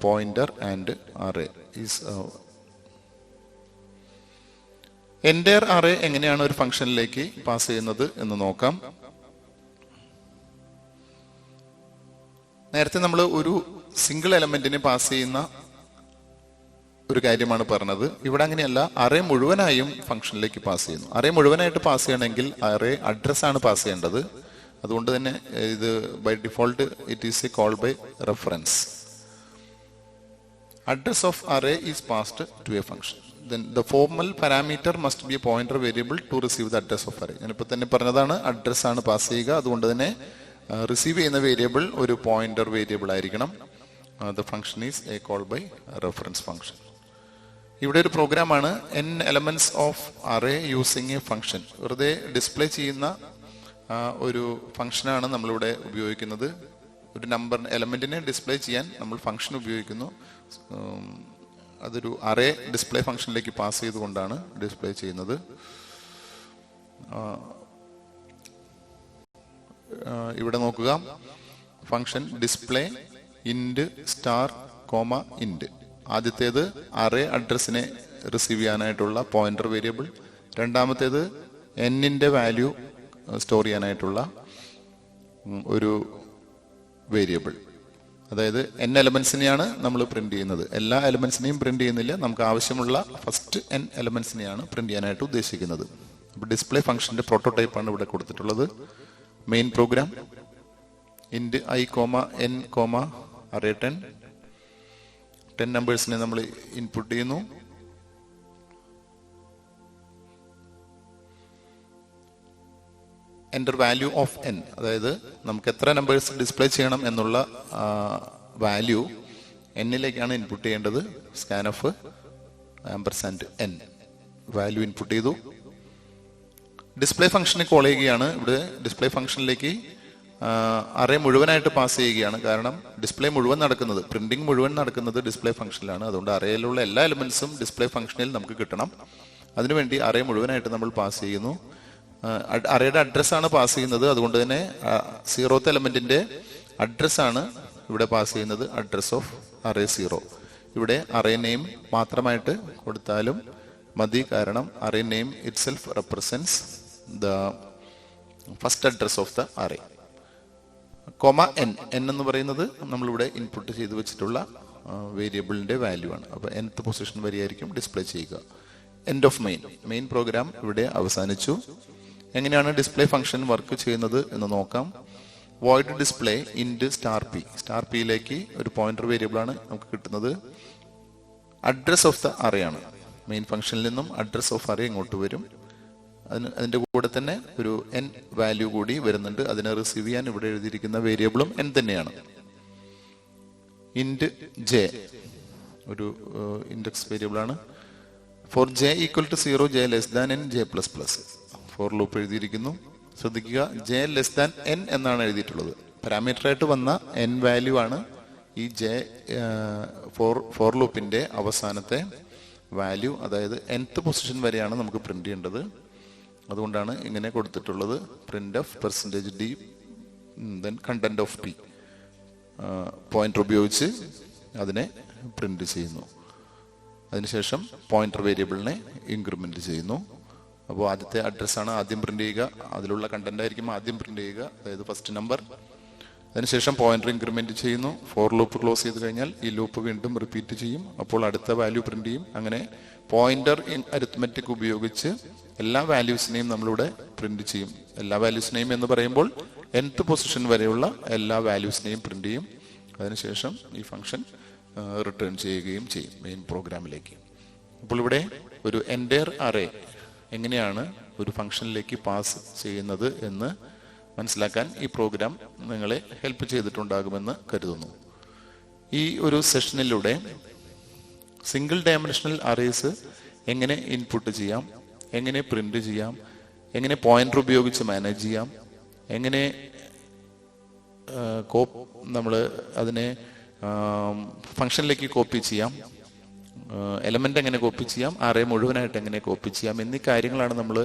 Pointer and array is entire array എങ്ങനെയാണ് ഒരു ഫംഗ്ഷനിലേക്ക് പാസ് ചെയ്യുന്നത് എന്ന് നോക്കാം. നേരത്തെ നമ്മൾ ഒരു സിംഗിൾ എലമെന്റിനെ പാസ് ചെയ്യുന്ന ഒരു കാര്യമാണ് പറഞ്ഞത്. ഇവിടെ അങ്ങനെയല്ല, അറേ മുഴുവനായും ഫംഗ്ഷനിലേക്ക് പാസ് ചെയ്യുന്നു. അറേ മുഴുവനായിട്ട് പാസ് ചെയ്യണമെങ്കിൽ അറേ അഡ്രസ് ആണ് പാസ് ചെയ്യേണ്ടത്. അതുകൊണ്ട് തന്നെ ഇത് by default it is a call by reference. Address of array is passed to a function. Then the formal parameter must be a pointer variable to receive the address of array. ഞാനിപ്പോൾ തന്നെ പറഞ്ഞതാണ്, address ആണ് pass ചെയ്യുക. അതുകൊണ്ട് തന്നെ receive ചെയ്യുന്ന variable ഒരു pointer variable ആയിരിക്കണം. The function is a call by reference function. ഇവിടെ ഒരു പ്രോഗ്രാമാണ് n elements of array using a function. വെറുതെ ഡിസ്പ്ലേ ചെയ്യുന്ന ഒരു ഫംഗ്ഷനാണ് നമ്മളിവിടെ ഉപയോഗിക്കുന്നത്. ഒരു നമ്പർ എലമെന്റിനെ ഡിസ്പ്ലേ ചെയ്യാൻ നമ്മൾ ഫംഗ്ഷൻ ഉപയോഗിക്കുന്നു. അതൊരു അറേ ഡിസ്പ്ലേ ഫംഗ്ഷനിലേക്ക് പാസ് ചെയ്തുകൊണ്ടാണ് ഡിസ്പ്ലേ ചെയ്യുന്നത്. ഇവിടെ നോക്കുക, function display int star comma int. ആദ്യത്തേത് അറേ അഡ്രസ്സിനെ റിസീവ് ചെയ്യാനായിട്ടുള്ള പോയിന്റർ വേരിയബിൾ. രണ്ടാമത്തേത് എന്നിന്റെ വാല്യൂ സ്റ്റോർ ചെയ്യാനായിട്ടുള്ള ഒരു വേരിയബിൾ. അതായത് n എലമെന്റ്സിനെയാണ് നമ്മൾ പ്രിന്റ് ചെയ്യുന്നത്. എല്ലാ എലമെന്റ്സിനെയും പ്രിന്റ് ചെയ്യുന്നില്ല, നമുക്ക് ആവശ്യമുള്ള ഫസ്റ്റ് n എലമെന്റ്സിനെയാണ് പ്രിന്റ് ചെയ്യാനായിട്ട് ഉദ്ദേശിക്കുന്നത്. അപ്പൊ ഡിസ്പ്ലേ ഫംഗ്ഷന്റെ പ്രോട്ടോടൈപ്പ് ആണ് ഇവിടെ കൊടുത്തിട്ടുള്ളത്. Main program int i, n, array 10 നമ്പേഴ്സിനെ നമ്മൾ ഇൻപുട്ട് ചെയ്യുന്നു. എൻ്റർ വാല്യൂ ഓഫ് എൻ, അതായത് നമുക്ക് എത്ര നമ്പേഴ്സ് ഡിസ്പ്ലേ ചെയ്യണം എന്നുള്ള വാല്യൂ എന്നിലേക്കാണ് ഇൻപുട്ട് ചെയ്യേണ്ടത്. Scan of ampersand N, value input ചെയ്തു. ഡിസ്പ്ലേ ഫംഗ്ഷനെ കോൾ ചെയ്യുകയാണ്. ഇവിടെ ഡിസ്പ്ലേ ഫംഗ്ഷനിലേക്ക് അറേ മുഴുവനായിട്ട് പാസ് ചെയ്യുകയാണ്. കാരണം ഡിസ്പ്ലേ മുഴുവൻ നടക്കുന്നത്, പ്രിന്റിംഗ് മുഴുവൻ നടക്കുന്നത് ഡിസ്പ്ലേ ഫംഗ്ഷനിലാണ്. അതുകൊണ്ട് അറേയിലുള്ള എല്ലാ എലിമെന്റ്സും ഡിസ്പ്ലേ ഫംഗ്ഷനിൽ നമുക്ക് കിട്ടണം. അതിനുവേണ്ടി അറേ മുഴുവനായിട്ട് നമ്മൾ പാസ് ചെയ്യുന്നു. അറേയുടെ അഡ്രസ്സാണ് പാസ് ചെയ്യുന്നത്. അതുകൊണ്ട് തന്നെ 0th എലമെന്റിന്റെ അഡ്രസ്സാണ് ഇവിടെ പാസ് ചെയ്യുന്നത്, അഡ്രസ് ഓഫ് അറേ 0. ഇവിടെ അറേ നെയിം മാത്രമായിട്ട് കൊടുത്താലും മതി, കാരണം array name it self represents the first address of the array. Comma N, N എന്ന് പറയുന്നത് നമ്മളിവിടെ ഇൻപുട്ട് ചെയ്ത് വെച്ചിട്ടുള്ള വേരിയബിളിന്റെ വാല്യൂ ആണ്. അപ്പോൾ nth പൊസിഷൻ വരെയായിരിക്കും ഡിസ്പ്ലേ ചെയ്യുക. എൻഡ് ഓഫ് മെയിൻ പ്രോഗ്രാം ഇവിടെ അവസാനിച്ചു. എങ്ങനെയാണ് ഡിസ്പ്ലേ ഫംഗ്ഷൻ വർക്ക് ചെയ്യുന്നത് എന്ന് നോക്കാം. വോയിഡ് ഡിസ്പ്ലേ ഇൻഡ് സ്റ്റാർ പി, സ്റ്റാർ പിയിലേക്ക് ഒരു പോയിന്റർ വേരിയബിൾ ആണ് നമുക്ക് കിട്ടുന്നത്. അഡ്രസ് ഓഫ് ദ അറേ ആണ്. മെയിൻ ഫംഗ്ഷനിൽ നിന്നും അഡ്രസ് ഓഫ് അറേ ഇങ്ങോട്ട് വരും. അതിന്റെ കൂടെ തന്നെ ഒരു എൻ വാല്യൂ കൂടി വരുന്നുണ്ട്. അതിനെ റിസീവ് ചെയ്യാൻ ഇവിടെ എഴുതിയിരിക്കുന്ന വേരിയബിളും എൻ തന്നെയാണ്. ഇൻഡ് ജെ ഒരു ഇൻഡെക്സ് വേരിയബിൾ ആണ്. For J equal to 0 J less than N J plus plus for loop എഴുതിയിരിക്കുന്നു. ശ്രദ്ധിക്കുക, ജെ ലെസ് ദാൻ എൻ എന്നാണ് എഴുതിയിട്ടുള്ളത്. പാരാമീറ്റർ ആയിട്ട് വന്ന എൻ വാല്യൂ ആണ് ഈ ജെ ഫോർ ലൂപ്പിന്റെ അവസാനത്തെ വാല്യൂ. അതായത് nth പൊസിഷൻ വരെയാണ് നമുക്ക് പ്രിന്റ് ചെയ്യേണ്ടത്. അതുകൊണ്ടാണ് ഇങ്ങനെ കൊടുത്തിട്ടുള്ളത്. Print of %d then content of P, pointer ഉപയോഗിച്ച് അതിനെ പ്രിന്റ് ചെയ്യുന്നു. അതിനുശേഷം പോയിന്റർ വേരിയബിളിനെ ഇൻക്രിമെന്റ് ചെയ്യുന്നു. അപ്പോൾ ആദ്യത്തെ അഡ്രസ്സാണ് ആദ്യം പ്രിന്റ് ചെയ്യുക, അതിലുള്ള കണ്ടന്റ് ആയിരിക്കും ആദ്യം പ്രിന്റ് ചെയ്യുക, അതായത് ഫസ്റ്റ് നമ്പർ. അതിനുശേഷം പോയിന്റർ ഇൻക്രിമെന്റ് ചെയ്യുന്നു. ഫോർ ലൂപ്പ് ക്ലോസ് ചെയ്ത് കഴിഞ്ഞാൽ ഈ ലൂപ്പ് വീണ്ടും റിപ്പീറ്റ് ചെയ്യും. അപ്പോൾ അടുത്ത വാല്യൂ പ്രിന്റ് ചെയ്യും. അങ്ങനെ പോയിന്റർ അരിത്മെറ്റിക് ഉപയോഗിച്ച് എല്ലാ വാല്യൂസിനെയും നമ്മളിവിടെ പ്രിന്റ് ചെയ്യും. എല്ലാ വാല്യൂസിനെയും എന്ന് പറയുമ്പോൾ nth പൊസിഷൻ വരെയുള്ള എല്ലാ വാല്യൂസിനെയും പ്രിന്റ് ചെയ്യും. അതിനുശേഷം ഈ ഫംഗ്ഷൻ റിട്ടേൺ ചെയ്യുകയും ചെയ്യും മെയിൻ പ്രോഗ്രാമിലേക്ക്. അപ്പോൾ ഇവിടെ ഒരു എൻറ്റയർ അറേ എങ്ങനെയാണ് ഒരു ഫംഗ്ഷനിലേക്ക് പാസ് ചെയ്യുന്നത് എന്ന് മനസ്സിലാക്കാൻ ഈ പ്രോഗ്രാം നിങ്ങളെ ഹെൽപ്പ് ചെയ്തിട്ടുണ്ടാകുമെന്ന് കരുതുന്നു. ഈ ഒരു സെഷനിലൂടെ സിംഗിൾ ഡയമെൻഷണൽ അറേസ് എങ്ങനെ ഇൻപുട്ട് ചെയ്യാം, എങ്ങനെ പ്രിന്റ് ചെയ്യാം, എങ്ങനെ പോയിന്റർ ഉപയോഗിച്ച് മാനേജ് ചെയ്യാം, എങ്ങനെ നമ്മൾ അതിനെ ഫംഗ്ഷനിലേക്ക് കോപ്പി ചെയ്യാം, എലമെന്റ് എങ്ങനെ കോപ്പി ചെയ്യാം, അറേ മുഴുവനായിട്ട് എങ്ങനെ കോപ്പി ചെയ്യാം എന്നീ കാര്യങ്ങളാണ് നമ്മൾ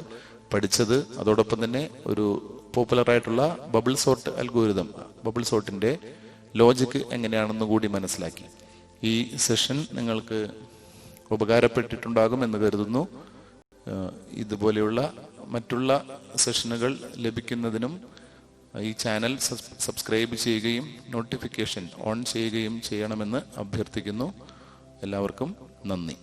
പഠിച്ചത്. അതോടൊപ്പം തന്നെ ഒരു പോപ്പുലർ ആയിട്ടുള്ള ബബിൾ സോർട്ട് അൽഗോരിതം, ബബിൾ സോർട്ടിന്റെ ലോജിക് എങ്ങനെയാണെന്ന് കൂടി മനസ്സിലാക്കി. ഈ സെഷൻ നിങ്ങൾക്ക് ഉപകാരപ്പെട്ടിട്ടുണ്ടാകും എന്ന് കരുതുന്നു. ഇതുപോലെയുള്ള മറ്റുള്ള സെഷനുകൾ ലഭിക്കുന്നതിനും ഈ ചാനൽ സബ്സ്ക്രൈബ് ചെയ്യുകയും നോട്ടിഫിക്കേഷൻ ഓൺ ചെയ്യുകയും ചെയ്യണമെന്ന് അഭ്യർത്ഥിക്കുന്നു. എല്ലാവർക്കും നന്ദി.